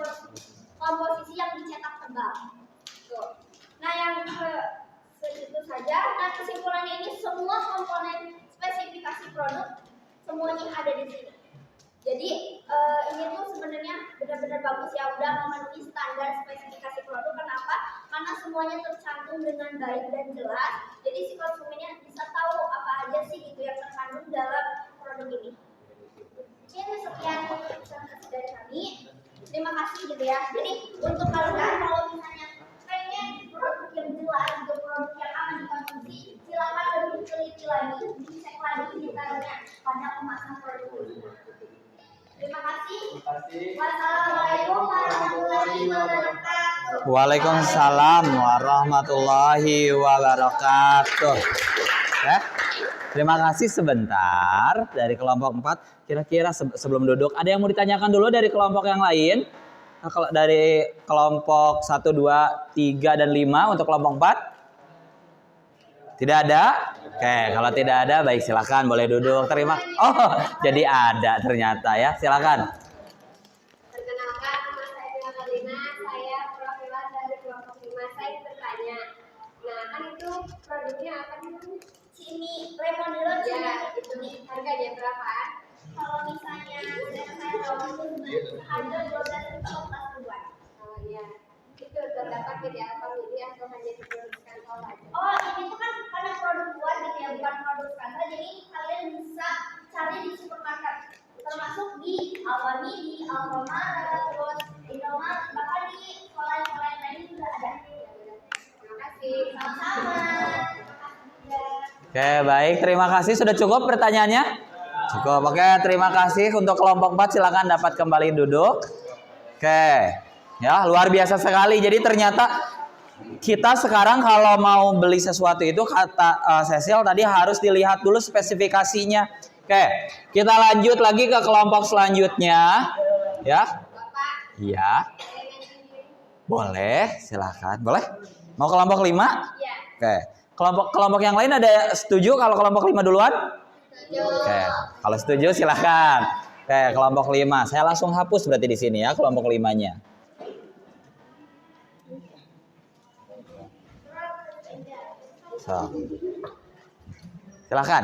komposisi yang dicetak tebal. Tuh. Nah, yang segitu saja. Nah, kesimpulannya ini semua komponen spesifikasi produk semuanya ada di sini. Jadi ini tuh sebenarnya benar-benar bagus ya, udah memenuhi standar spesifikasi produk. Kenapa? Karena semuanya tercantum dengan baik dan jelas. Jadi si konsumennya bisa tahu apa aja sih gitu yang terkandung dalam produk ini. Mungkin sekian presentasi dari kami. Terima kasih gitu ya. Jadi untuk kalian kalau misalnya pengen produk yang jelas, gitu, produk yang aman dikonsumsi, silakan lebih teliti lagi, dicek lagi detailnya pada kemasan produk ini. Terima kasih. Wassalamualaikum warahmatullahi wabarakatuh. Waalaikumsalam warahmatullahi wabarakatuh. Ya. Terima kasih sebentar dari kelompok 4. Kira-kira sebelum duduk ada yang mau ditanyakan dulu dari kelompok yang lain? Nah, kalau dari kelompok 1, 2, 3 dan 5 untuk kelompok 4? Tidak ada? Oke, kalau tidak ada baik silakan boleh duduk. Terima. Oh, jadi ada ternyata ya. Silakan. Perkenalkan, nama saya Mila Kalina, saya perwakilan dari kelompok 5. Saya bertanya, nah kan itu produknya apa nih? Sini Lemonilo Ya, itu nih harganya berapa? kalau misalnya saya tahu itu harga 12.000 ribuan. Oh iya, itu terdapat di family atau hanya diproduksikan tol aja? Oh, ini tuh kan karena produk luar gitu ya, bukan produk kantor. Jadi kalian bisa cari di supermarket, termasuk di Alfamidi, di Alfamart, terus di Indomaret, bahkan di sekolah-sekolah lain juga ada. Oke, baik. Terima kasih. Sudah cukup pertanyaannya? Cukup. Oke, terima kasih untuk kelompok 4. Silakan dapat kembali duduk. Oke. Ya, luar biasa sekali. Jadi ternyata kita sekarang kalau mau beli sesuatu itu kata Cecil tadi harus dilihat dulu spesifikasinya. Oke, kita lanjut lagi ke kelompok selanjutnya. Ya. Bapak, Iya. saya mention diri. Boleh, silakan. Boleh? Mau kelompok 5? Ya, Oke. Kelompok yang lain ada setuju kalau kelompok 5 duluan? setuju. Oke. Kalau setuju silakan. Oke, kelompok 5. Saya langsung hapus berarti di sini ya kelompok 5-nya. So. Silakan.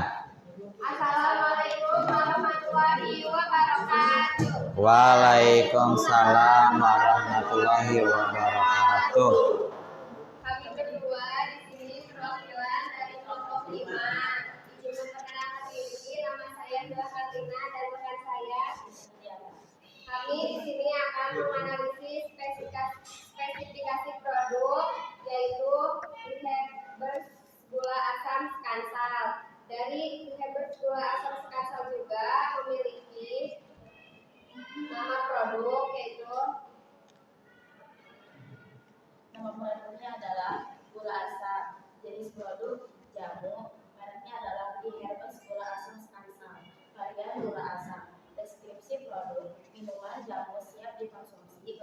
Assalamualaikum warahmatullahi wabarakatuh. Waalaikumsalam warahmatullahi wabarakatuh. Kami berdua di sini perwakilan dari kelompok 5. Izin memperkenalkan diri, nama saya adalah Katrina dan rekan saya. Kami di sini akan menganalisis spesifikasi produk yaitu Hebers gula asam skansal. Dari Hebers gula asam skansal juga memiliki nama produk yaitu Nama produknya adalah gula asam. Jenis produk jamu, mereknya adalah Herbes gula asam skansal. Varian gula asam. Deskripsi produk: minuman jamu siap dikonsumsi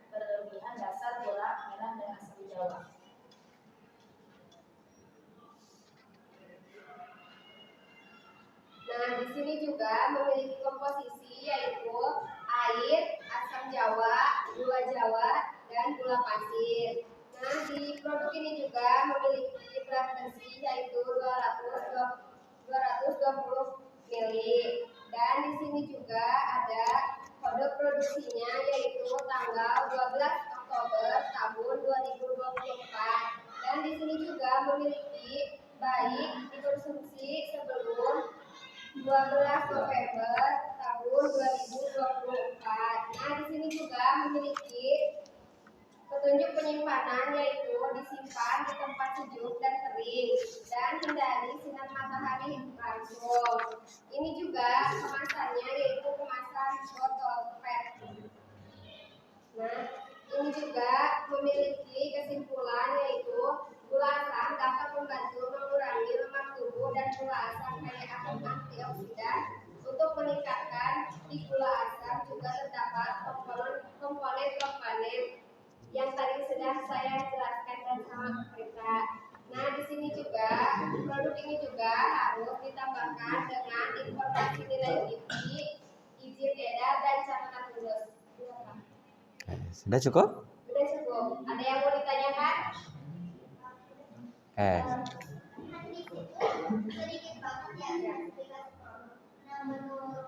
berlebihan dasar gula merah dan asam jawa. Nah, di sini juga memiliki komposisi yaitu air, asam jawa, gula jawa, dan gula pasir. Nah, di produk ini juga memiliki berat bersih yaitu 220 ml. Dan di sini juga ada kode produksinya yaitu tanggal 12 Oktober tahun 2024. Dan di sini juga memiliki baik dikonsumsi sebelum 12 November tahun 2024. Nah, di sini juga memiliki petunjuk penyimpanan yaitu disimpan di tempat sejuk dan kering dan hindari sinar matahari langsung. Ini juga kemasannya yaitu kemasan botol PET. Nah, ini juga memiliki kesimpulan yaitu gula asam dapat membantu mengurangi lemak tubuh dan gula asam kaya akan antioksidan. Untuk meningkatkan di gula asam juga terdapat komponen yang tadi sudah saya jelaskan bersama kita. Nah, di sini juga produk ini juga harus ditambahkan dengan informasi nilai gizi, izin edar dan catatan lulus. Silakan. Sudah cukup? Sudah cukup. Ada yang mau ditanyakan? Di situ sedikit banget ya spesifikasi produk. Nah, menurut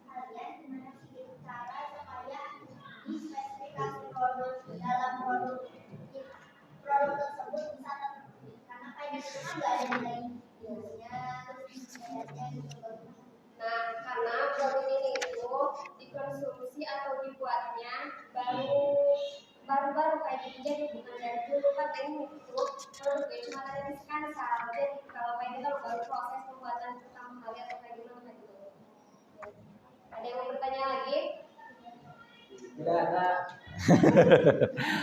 kalian gimana sih cara supaya di spesifikasi produk dalam produk tersebut bisa terpenuhi? Karena kayak gitu kan nggak ada nilai gizinya, terus bedanya gitu. Nah, karena produk ini itu dikonsumsi atau dibuatnya baru-baru kayak gitu, jadi bukan dari dulu kan ini itu produknya cuma ada di skansal. Jadi kalau kayak gitu baru proses pembuatan pertama kali atau kayak gimana kayak gitu. Ada yang mau bertanya lagi? Tidak ada.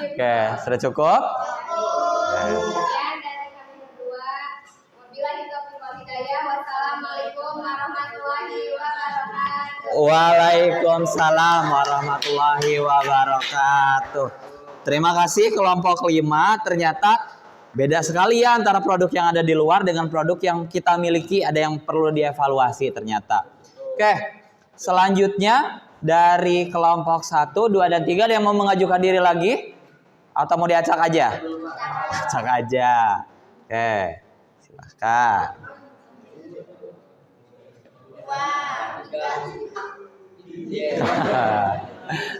Oke, sudah cukup? Sekian dari kami berdua. Wabillahi taufiq wal hidayah. Wassalamualaikum warahmatullahi wabarakatuh. Waalaikumsalam warahmatullahi wabarakatuh. Terima kasih kelompok 5. Ternyata beda sekali ya antara produk yang ada di luar dengan produk yang kita miliki. Ada yang perlu dievaluasi ternyata. Oke, selanjutnya dari kelompok 1, 2, dan 3 ada yang mau mengajukan diri lagi? Atau mau diacak aja? Acak aja. Oke, silahkan.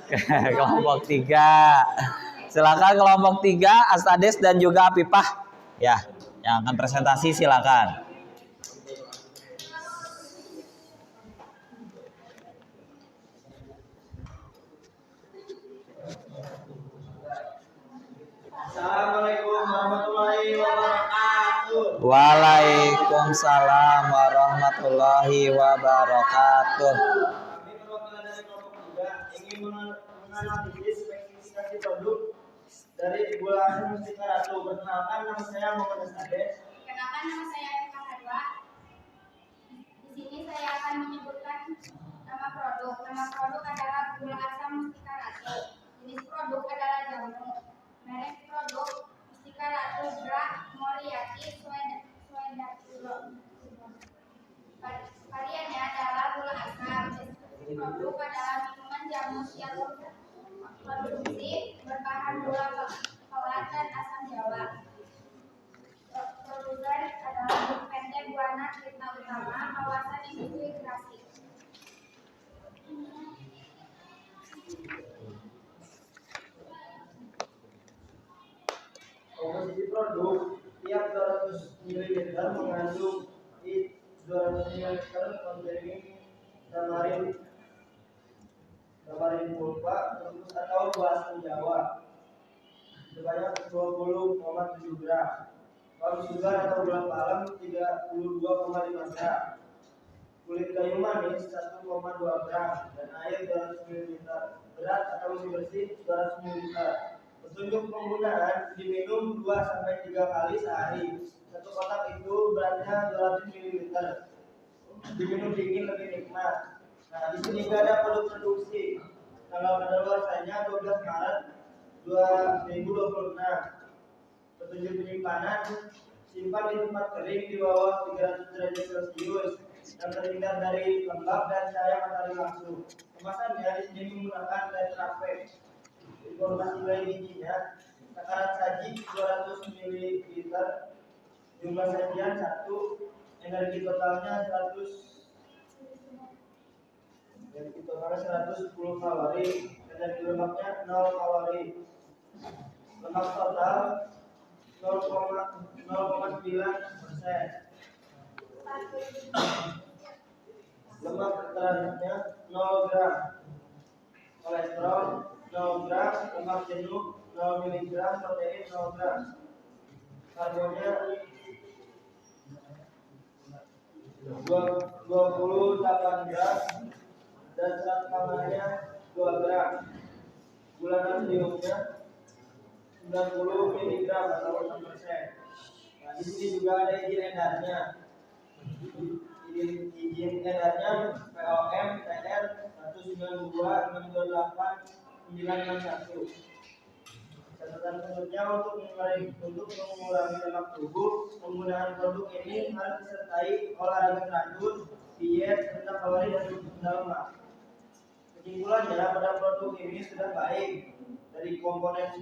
Oke, kelompok 3. Silakan kelompok 3, Astades dan juga Apipah. Ya, yang akan presentasi silakan. Assalamualaikum warahmatullahi wabarakatuh. Waalaikumsalam warahmatullahi wabarakatuh. Kami perwakilan dari kelompok 3 ingin menganalisis spesifikasi produk dari gula aren mustika ratu. Perkenalkan, nama saya Muhammad Asades. Kenalkan, nama saya Eka Hadwa. Di sini saya akan menyebutkan nama produk. Nama produk adalah gula asam mustika ratu. Jenis produk adalah jamu. Merek produk mustika ratu Bra Moriarty Suedaturo. Variannya adalah gula asam. Jenis produk adalah minuman jamu yang produksi berbahan gula pelat dan asam jawa. Produsen adalah PT Buana Tirta Utama, kawasan industri Grasi. Komposisi produk tiap 200 ml mengandung 200 ml containing tamarin pulpa atau gula asam jawa sebanyak 20,7 gram. Kalau sugar atau gula palem 32,5 gram. Kulit kayu manis 1,2 gram dan air 200 ml. Berat atau isi bersih 200 ml. Petunjuk penggunaan: diminum 2-3 kali sehari. Satu kotak itu beratnya 200 ml. Diminum dingin lebih nikmat. Nah, di sini juga ada produk produksi. Tanggal kadaluarsanya 12 Maret 2026. Petunjuk penyimpanan: simpan di tempat kering di bawah 300 derajat Celcius yang terhindar dari lembab dan cahaya matahari langsung. Kemasannya di sini menggunakan Tetra Pak. Informasi nilai gizinya: takaran saji 200 ml, jumlah sajian 1, energi totalnya 110 kalori, energi lemaknya 0 kalori. Lemak total 0,9%. Lemak teranaknya 0 gram. Kolesterol 0 gram, lemak jenuh 0 mg, protein 0 gram. Karbonnya 28 gram dan serat kalorinya 2 gram. Gula natriumnya 90 mg atau 6%. Nah, di sini juga ada izin edarnya. Izin edarnya POM TR 192.628.961. Catatan khususnya untuk mengurangi lemak tubuh, penggunaan produk ini harus disertai olahraga teratur, diet, rendah kalori dan rendah lemak. Kesimpulannya, pada produk ini sudah baik dari komponen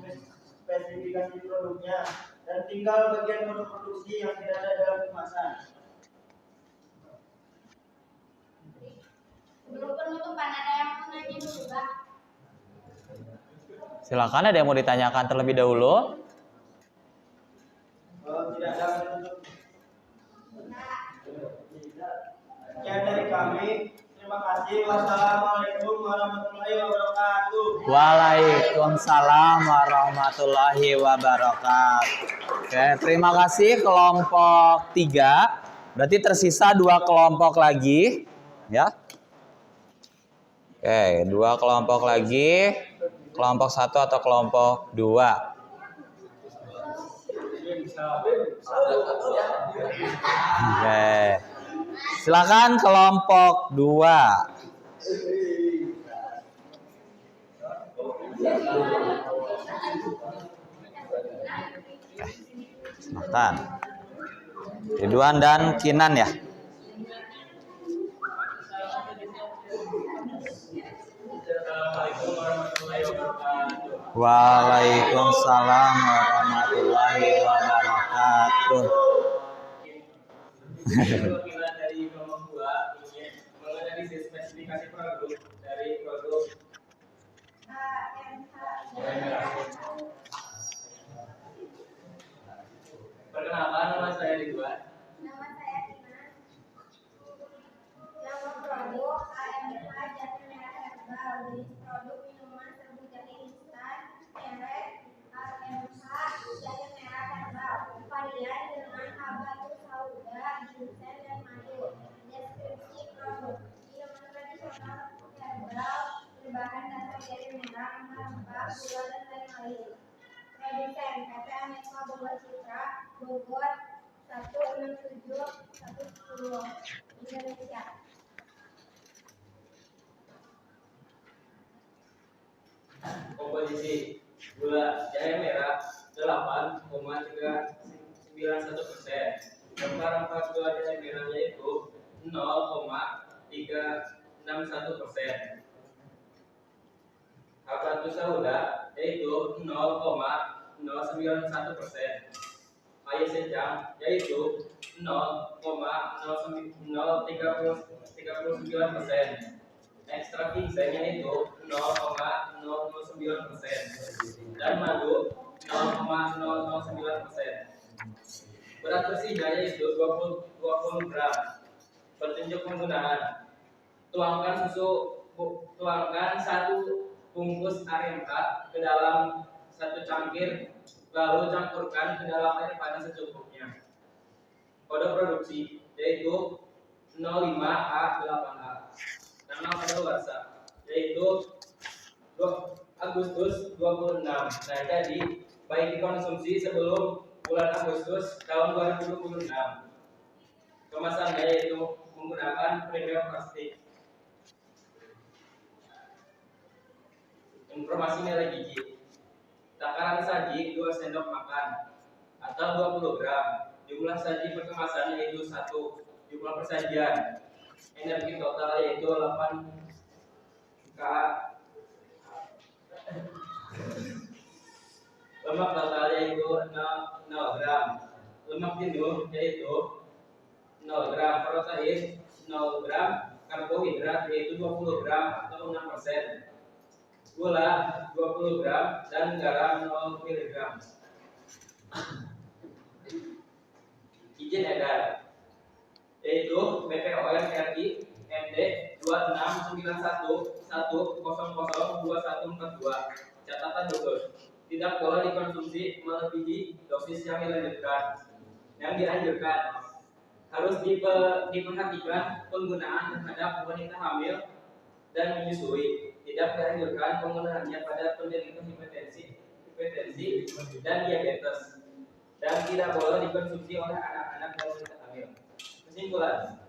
spesifikasi produknya dan tinggal bagian produk produksi yang tidak ada dalam kemasan. Sebelum penutupan, ada yang mau nanya dulu, Pak? Silakan, ada yang mau ditanyakan terlebih dahulu? Tidak ada penutup. Sekian dari kami. Terima kasih. Wassalamualaikum warahmatullahi wabarakatuh. Waalaikumsalam warahmatullahi wabarakatuh. Oke, terima kasih kelompok 3. Berarti tersisa 2 kelompok lagi, ya. Oke, 2 kelompok lagi. Kelompok 1 atau kelompok 2? Oke. Silakan kelompok 2. Silakan. Ridwan dan Kinan ya. Waalaikumsalam warahmatullahi wabarakatuh. Perwakilan dari kelompok 2 ingin menganalisis spesifikasi produk dari produk Perkenalkan, nama saya Ridwan. Nama saya Tina. Nama produk AMH Jahe Merah Herbal. Jenis produk minuman serbuk jahe instan. Merek AMH Jahe Merah Herbal. Varian dengan habatus jadi merah, rempah, gula, dan lain-lain. Produsen PT Aneka Bogor Citra, Bogor 167 110 Indonesia. Komposisi gula jahe merah 8,391%. Rempah-rempah gula jahe merah yaitu 0,361%. Aparatus sauda yaitu 0,091%. Air secang yaitu 0,039%. Ekstrak ginseng yaitu 0,009% dan madu 0,009%. Berat bersihnya yaitu 20 gram. Petunjuk penggunaan: tuangkan satu bungkus arempa ke dalam satu cangkir, lalu campurkan ke dalam air panas secukupnya. Kode produksi yaitu 05A8A. Tanggal kadaluarsa yaitu Agustus 26. Nah, jadi baik dikonsumsi sebelum bulan Agustus tahun 2026. Kemasannya yaitu menggunakan premium plastik. Informasi nilai gizi: takaran saji 2 sendok makan atau 20 gram. Jumlah saji per kemasan yaitu 1. Jumlah persajian. Energi total yaitu 8 K. Lemak total yaitu 0 gram. Lemak jenuh yaitu 0 gram. Protein 0 gram. Karbohidrat yaitu 20 gram atau 6%. Gula 20 gram dan garam 0 mg. Izin edar yaitu BPOM RI MD 269110002142. Catatan khusus: tidak boleh dikonsumsi melebihi dosis yang dilanjutkan. Yang dianjurkan harus diperhatikan penggunaan terhadap wanita hamil dan menyusui. Tidak dianjurkan penggunaannya pada penderita hipertensi dan diabetes, dan tidak boleh dikonsumsi oleh anak-anak dan wanita hamil. Kesimpulan: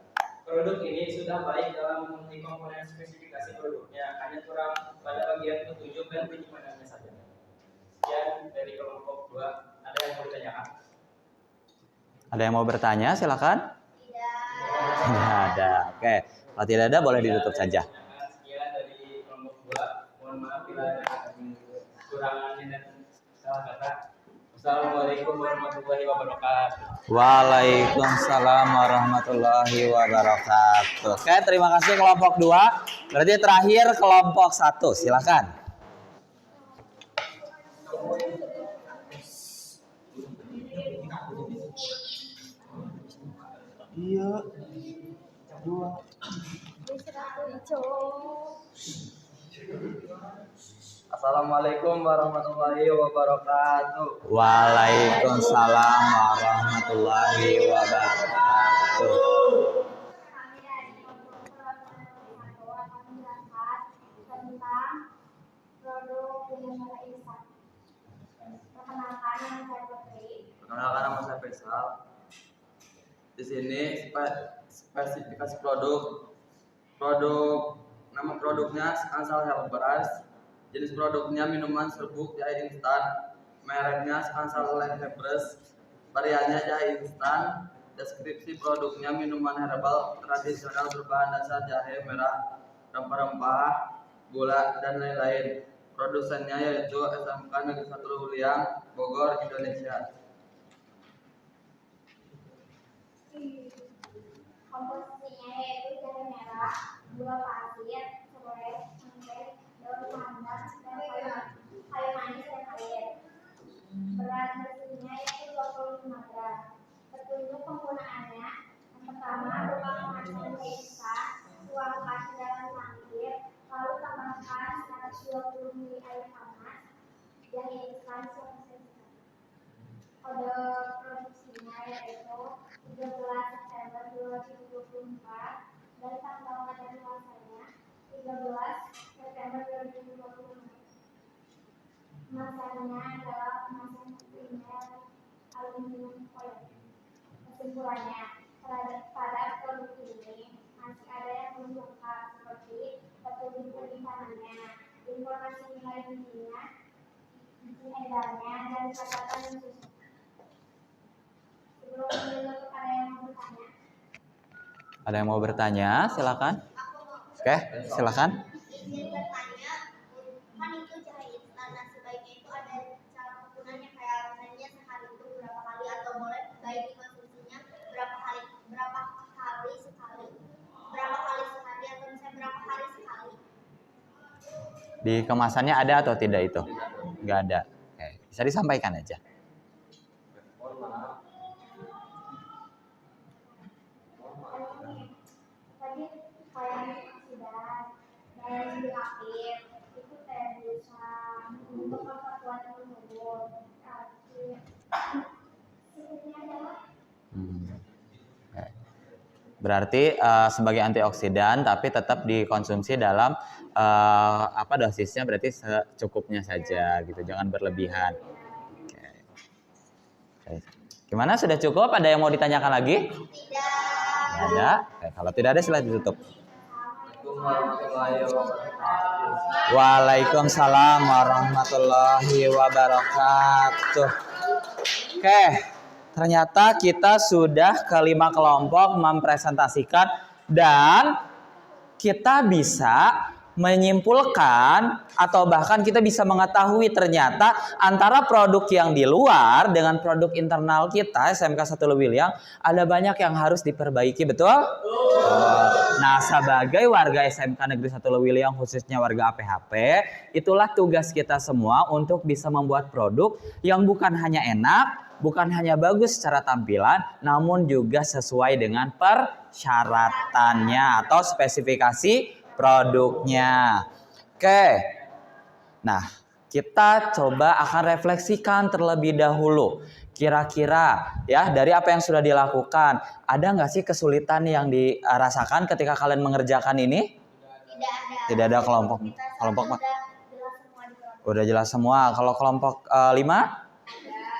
produk ini sudah baik dalam memenuhi komponen spesifikasi produknya, hanya kurang pada bagian petunjuk dan penyimpanannya saja. Sekian dari kelompok 2. Ada yang mau ditanyakan? Ada yang mau bertanya? Silakan. Tidak ada. Oke, kalau tidak ada boleh ditutup saja. Sekian dari kelompok 2. Mohon maaf bila ada kekurangan dan salah kata. Assalamualaikum warahmatullahi wabarakatuh. Waalaikumsalam warahmatullahi wabarakatuh. Oke, terima kasih kelompok 2. Berarti terakhir kelompok 1. Silakan. Iya. 2. Assalamualaikum warahmatullahi wabarakatuh. Waalaikumsalam warahmatullahi wabarakatuh. Kami dari kelompok satu akan menjelaskan tentang produk Indonesia Instan. Perkenalkan, nama saya Putri. Perkenalkan, nama saya Faisal. Di sini spesifikasi nama produknya Ansal Health Brush. Jenis produknya minuman serbuk jahe instan. Mereknya Ansal Health Brush. Variannya jahe instan. Deskripsi produknya minuman herbal tradisional berbahan dasar jahe merah, rempah-rempah, gula, dan lain-lain. Produsennya yaitu SMK Negeri 1 Luliang, Bogor, Indonesia. Komposisinya yaitu jahe merah, gula pasir, serai, cengkeh, daun pandan, dan kayu manis dan air. Berat bersihnya yaitu 25 gram. Petunjuk penggunaannya: yang pertama, berupa kemasan jahe instan, tuangkan ke dalam cangkir, lalu tambahkan 120 ml air panas. Jahe instan siap disajikan. Kode produksinya yaitu 13 September 2024 dan tanggal kadaluarsanya 13 September 2024. kemasannya adalah kemasan primer aluminium foil. Kesimpulannya, pada produk ini masih ada yang belum lengkap seperti petunjuk penyimpanan, informasi nilai gizinya, izin edarnya, dan catatan yang khusus. Sebelum menutup, ada yang mau bertanya? Ada yang mau bertanya? Silakan. Aku mau Oke, silakan. izin bertanya, kan itu jahe instan, nah sebaiknya itu ada cara penggunaannya kayak misalnya sehari itu berapa kali atau boleh baik dikonsumsinya berapa kali sekali, berapa kali sehari atau misalnya berapa hari sekali. Di kemasannya ada atau tidak itu? Nggak ada. Oke, bisa disampaikan aja. Tadi kayak oksidan dan diapir itu kayak bisa untuk kekuatan tubuh. Sebenarnya adalah Oke. Berarti sebagai antioksidan, tapi tetap dikonsumsi dalam dosisnya berarti secukupnya saja gitu, jangan berlebihan. Oke. Oke. Gimana, sudah cukup? Ada yang mau ditanyakan lagi? tidak. Tidak ada. Oke, kalau tidak ada silahkan ditutup. Waalaikumsalam warahmatullahi wabarakatuh. Oke, ternyata kita sudah ke 5 kelompok mempresentasikan dan kita bisa menyimpulkan atau bahkan kita bisa mengetahui ternyata antara produk yang di luar dengan produk internal kita SMK 1 Lewiliang ada banyak yang harus diperbaiki, betul? Nah, sebagai warga SMK Negeri 1 Lewiliang, khususnya warga APHP, itulah tugas kita semua untuk bisa membuat produk yang bukan hanya enak, bukan hanya bagus secara tampilan, namun juga sesuai dengan persyaratannya atau spesifikasi produknya. Oke. Nah, kita coba akan refleksikan terlebih dahulu. Kira-kira ya dari apa yang sudah dilakukan, ada nggak sih kesulitan yang dirasakan ketika kalian mengerjakan ini? Tidak ada kelompok Pak. Udah jelas semua. Kalau kelompok 5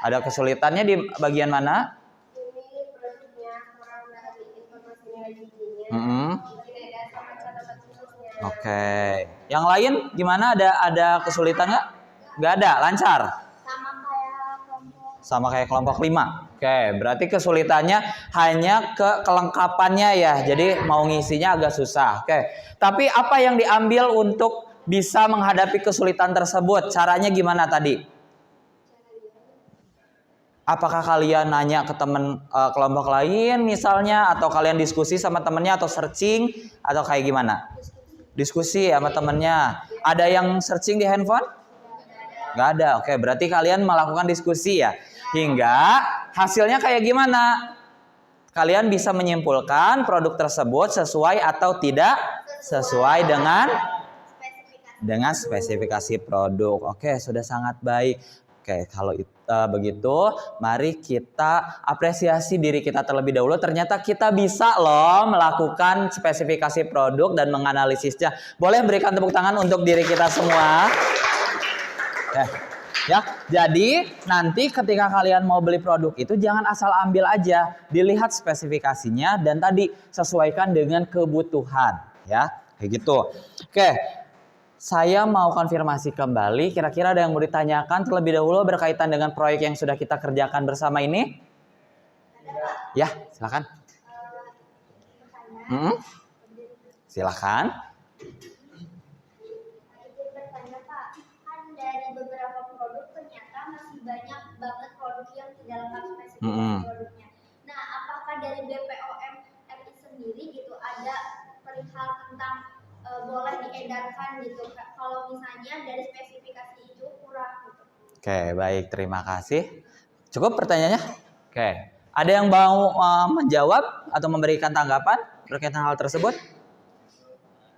ada kesulitannya di bagian mana? Ini produknya kurang dari informasi nilai gizinya. Oke. Yang lain gimana? Ada kesulitan nggak? Nggak ada, lancar. Sama kayak kelompok 5. Oke, berarti kesulitannya hanya ke kelengkapannya ya. Jadi mau ngisinya agak susah. Oke. Tapi apa yang diambil untuk bisa menghadapi kesulitan tersebut? Caranya gimana tadi? Apakah kalian nanya ke teman kelompok lain misalnya, atau kalian diskusi sama temennya, atau searching, atau kayak gimana? Diskusi sama temennya. Ada yang searching di handphone? Nggak ada. Oke, berarti kalian melakukan diskusi ya. Hingga hasilnya kayak gimana? Kalian bisa menyimpulkan produk tersebut sesuai atau tidak sesuai dengan spesifikasi produk. Oke, sudah sangat baik. Oke, kalau begitu, mari kita apresiasi diri kita terlebih dahulu. Ternyata kita bisa loh melakukan spesifikasi produk dan menganalisisnya. Boleh berikan tepuk tangan untuk diri kita semua. Ya, jadi nanti ketika kalian mau beli produk itu jangan asal ambil aja, dilihat spesifikasinya dan tadi sesuaikan dengan kebutuhan, ya, kayak gitu. Oke. Saya mau konfirmasi kembali, kira-kira ada yang mau ditanyakan terlebih dahulu berkaitan dengan proyek yang sudah kita kerjakan bersama ini? Ya, silakan. Silakan. Izin bertanya Pak, kan dari beberapa produk ternyata masih banyak banget produk yang tidak lengkap spesifikasi produknya. Nah, apakah dari BPOM RI sendiri gitu ada perihal tentang boleh diedarkan gitu kalau misalnya dari spesifikasi itu kurang gitu? Oke, baik, terima kasih. Cukup pertanyaannya? Oke, ada yang mau menjawab atau memberikan tanggapan berkaitan hal tersebut?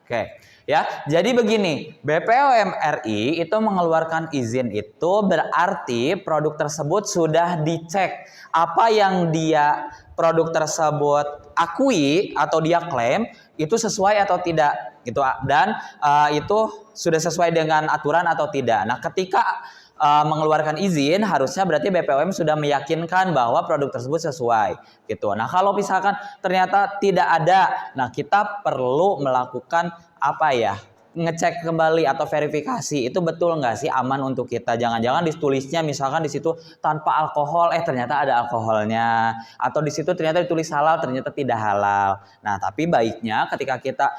Oke, ya. Jadi begini, BPOM RI itu mengeluarkan izin itu berarti produk tersebut sudah dicek apa yang dia produk tersebut akui atau dia klaim itu sesuai atau tidak gitu, dan itu sudah sesuai dengan aturan atau tidak. Nah, ketika mengeluarkan izin, harusnya berarti BPOM sudah meyakinkan bahwa produk tersebut sesuai gitu. Nah, kalau misalkan ternyata tidak ada, nah kita perlu melakukan apa ya? Ngecek kembali atau verifikasi itu betul nggak sih aman untuk kita. Jangan-jangan ditulisnya misalkan di situ tanpa alkohol, ternyata ada alkoholnya, atau di situ ternyata ditulis halal, ternyata tidak halal. Nah, tapi baiknya ketika kita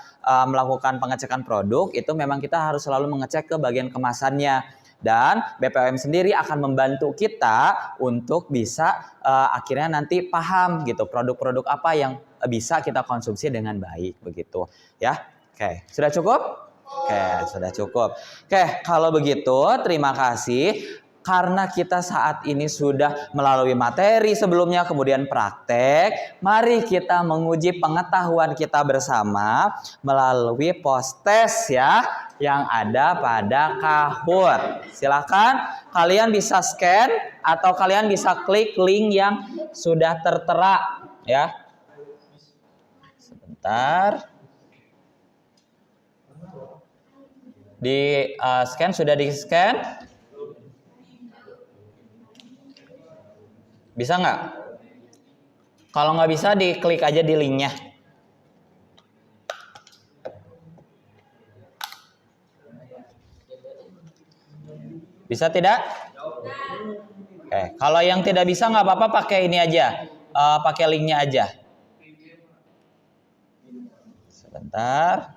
melakukan pengecekan produk itu memang kita harus selalu mengecek ke bagian kemasannya. Dan BPOM sendiri akan membantu kita untuk bisa akhirnya nanti paham gitu produk-produk apa yang bisa kita konsumsi dengan baik begitu ya. Oke, sudah cukup? Oke, sudah cukup. Oke, kalau begitu terima kasih karena kita saat ini sudah melalui materi sebelumnya kemudian praktek. Mari kita menguji pengetahuan kita bersama melalui post-test ya yang ada pada Kahoot. Silakan kalian bisa scan atau kalian bisa klik link yang sudah tertera ya. Sebentar. Di scan, sudah di scan? Bisa nggak? Kalau nggak bisa diklik aja di linknya. Bisa tidak? Oke, kalau yang tidak bisa nggak apa-apa, pakai ini aja, pakai linknya aja. Sebentar.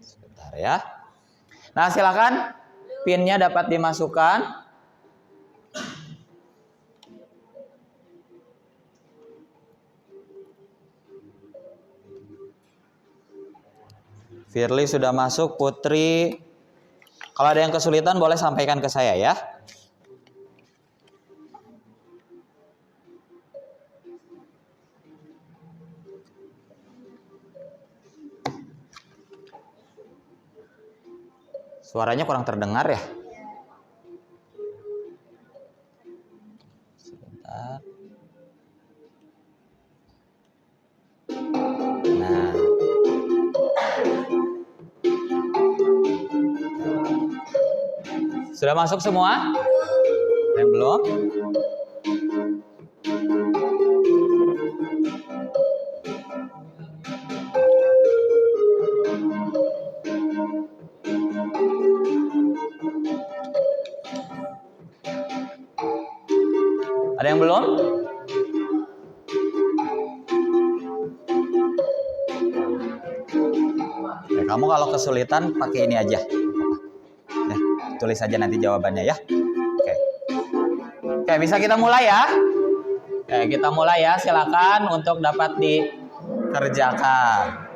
Sebentar ya. Nah, silakan PIN-nya dapat dimasukkan. Firly sudah masuk, Putri. Kalau ada yang kesulitan boleh sampaikan ke saya ya. Suaranya kurang terdengar ya. Sebentar. Nah. Sudah masuk semua? Yang belum? Ada yang belum? Ya, kamu kalau kesulitan pakai ini aja. Ya, tulis aja nanti jawabannya ya. Oke. Oke, bisa kita mulai ya? Oke, kita mulai ya. Silakan untuk dapat dikerjakan.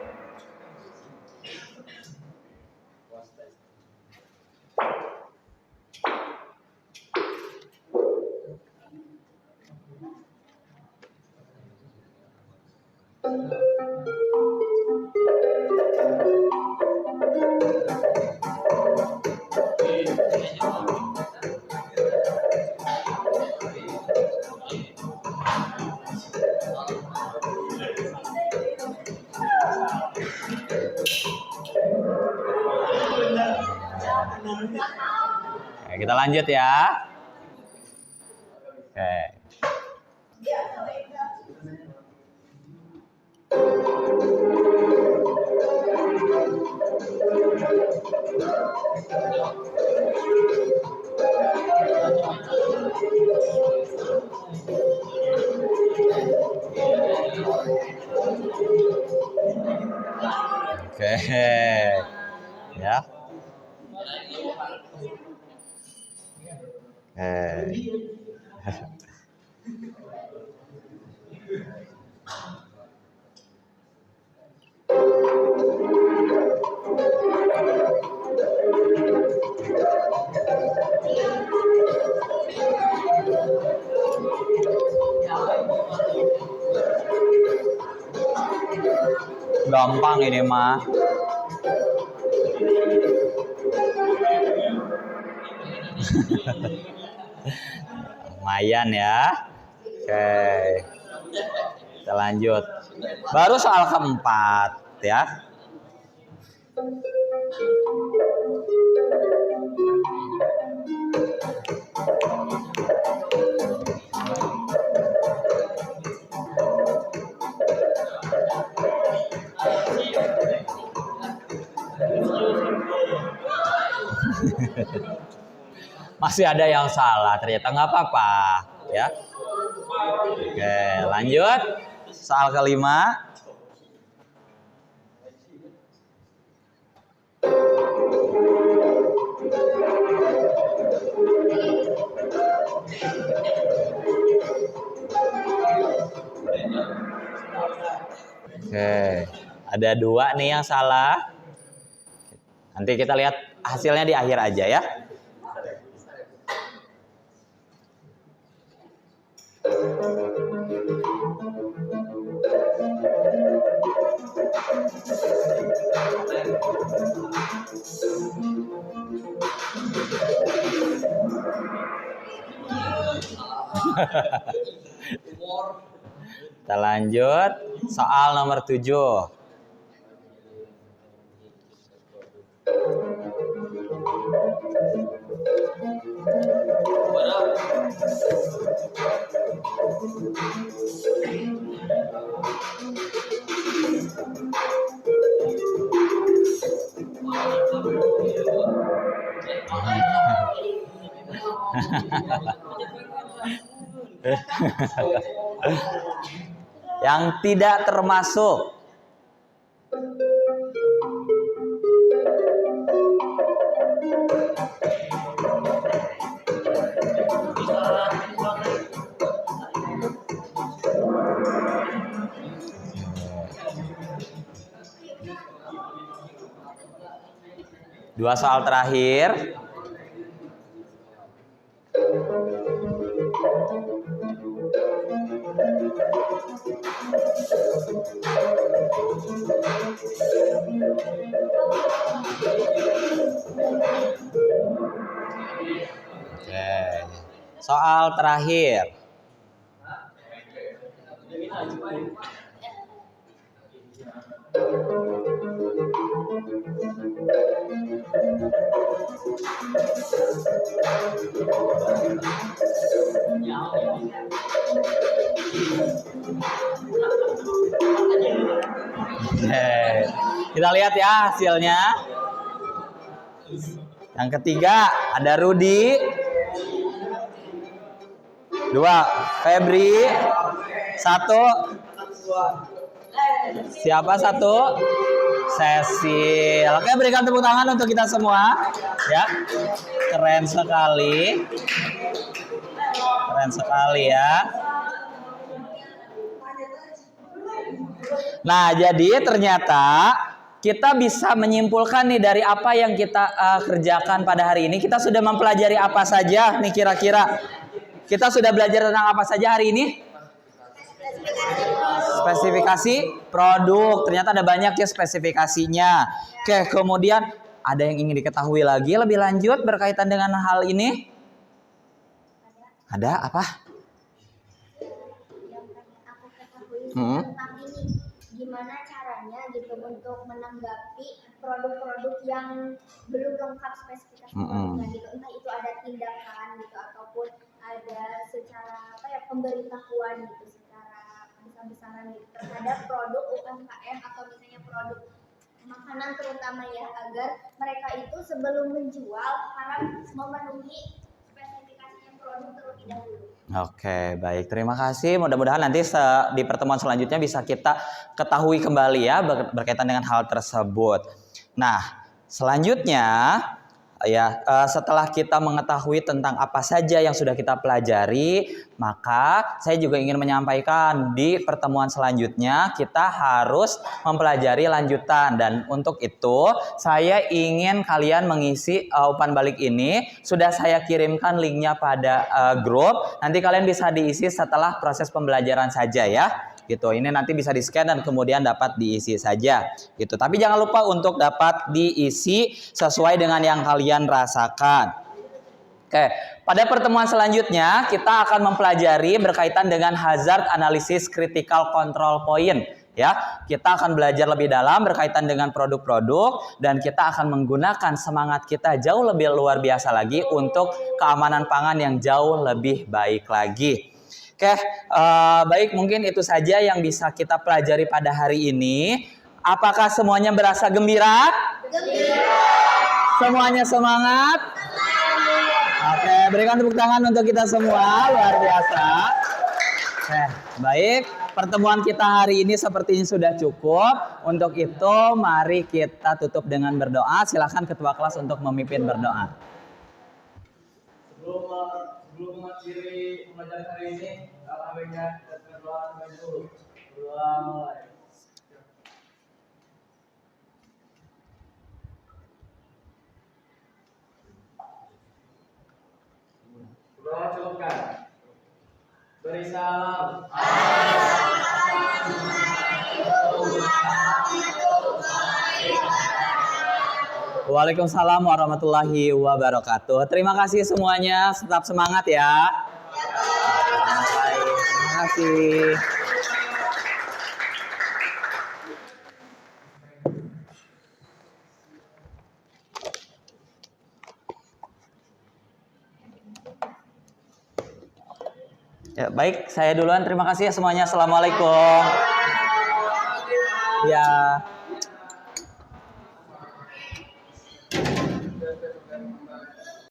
Oke, kita lanjut ya. Oke. Oke. Ya. gampang ini mah. Lumayan ya. Oke. Kita lanjut. Baru soal keempat ya. Masih ada yang salah, ternyata nggak apa-apa ya. Oke, lanjut. Soal kelima. Oke, ada 2 nih yang salah. Nanti kita lihat hasilnya di akhir aja ya. Kita lanjut soal nomor 7. Yang tidak termasuk. Dua soal terakhir. Oke. Soal terakhir. Kita lihat ya hasilnya. Yang ketiga ada Rudi, 2 Febri, 1 siapa 1 Cecil. Oke, berikan tepuk tangan untuk kita semua ya. Keren sekali. Keren sekali ya. Nah, jadi ternyata kita bisa menyimpulkan nih dari apa yang kita kerjakan pada hari ini. Kita sudah mempelajari apa saja nih kira-kira. Kita sudah belajar tentang apa saja hari ini? Spesifikasi produk. Ternyata ada banyak ya spesifikasinya. Oke, kemudian ada yang ingin diketahui lagi lebih lanjut berkaitan dengan hal ini? Ada apa? Yang pengen aku ketahui tentang ini, gimana caranya gitu untuk menanggapi produk-produk yang belum lengkap spesifikasi produknya gitu. Entah itu ada tindakan gitu ataupun ada secara apa ya pemberitahuan gitu secara besar-besaran gitu terhadap produk UMKM atau misalnya produk makanan terutama ya, agar mereka itu sebelum menjual harus memenuhi spesifikasinya produk terlebih dahulu. Oke, baik. Terima kasih. Mudah-mudahan nanti di pertemuan selanjutnya bisa kita ketahui kembali ya berkaitan dengan hal tersebut. Nah, selanjutnya ya setelah kita mengetahui tentang apa saja yang sudah kita pelajari, maka saya juga ingin menyampaikan di pertemuan selanjutnya kita harus mempelajari lanjutan, dan untuk itu saya ingin kalian mengisi umpan balik ini. Sudah saya kirimkan linknya pada grup. Nanti kalian bisa diisi setelah proses pembelajaran saja ya. gitu. Ini nanti bisa di-scan dan kemudian dapat diisi saja gitu. Tapi jangan lupa untuk dapat diisi sesuai dengan yang kalian rasakan. Oke, pada pertemuan selanjutnya kita akan mempelajari berkaitan dengan hazard analysis critical control point. Ya, kita akan belajar lebih dalam berkaitan dengan produk-produk dan kita akan menggunakan semangat kita jauh lebih luar biasa lagi untuk keamanan pangan yang jauh lebih baik lagi. Oke, baik, mungkin itu saja yang bisa kita pelajari pada hari ini. Apakah semuanya berasa gembira? Gembira. Semuanya semangat? Oke, berikan tepuk tangan untuk kita semua, luar biasa. Oke, baik. Pertemuan kita hari ini sepertinya sudah cukup. Untuk itu, mari kita tutup dengan berdoa. Silakan ketua kelas untuk memimpin berdoa. Sebelum mengakhiri pembelajaran hari ini, alhamdulillah kita berdoa dulu. Berdoa mulai. Berdoa cukupkan. Beri salam. Waalaikumsalam warahmatullahi wabarakatuh. Terima kasih semuanya. Tetap semangat ya. Baik, terima kasih. Ya, baik, saya duluan. Terima kasih ya semuanya. Assalamualaikum. Ya.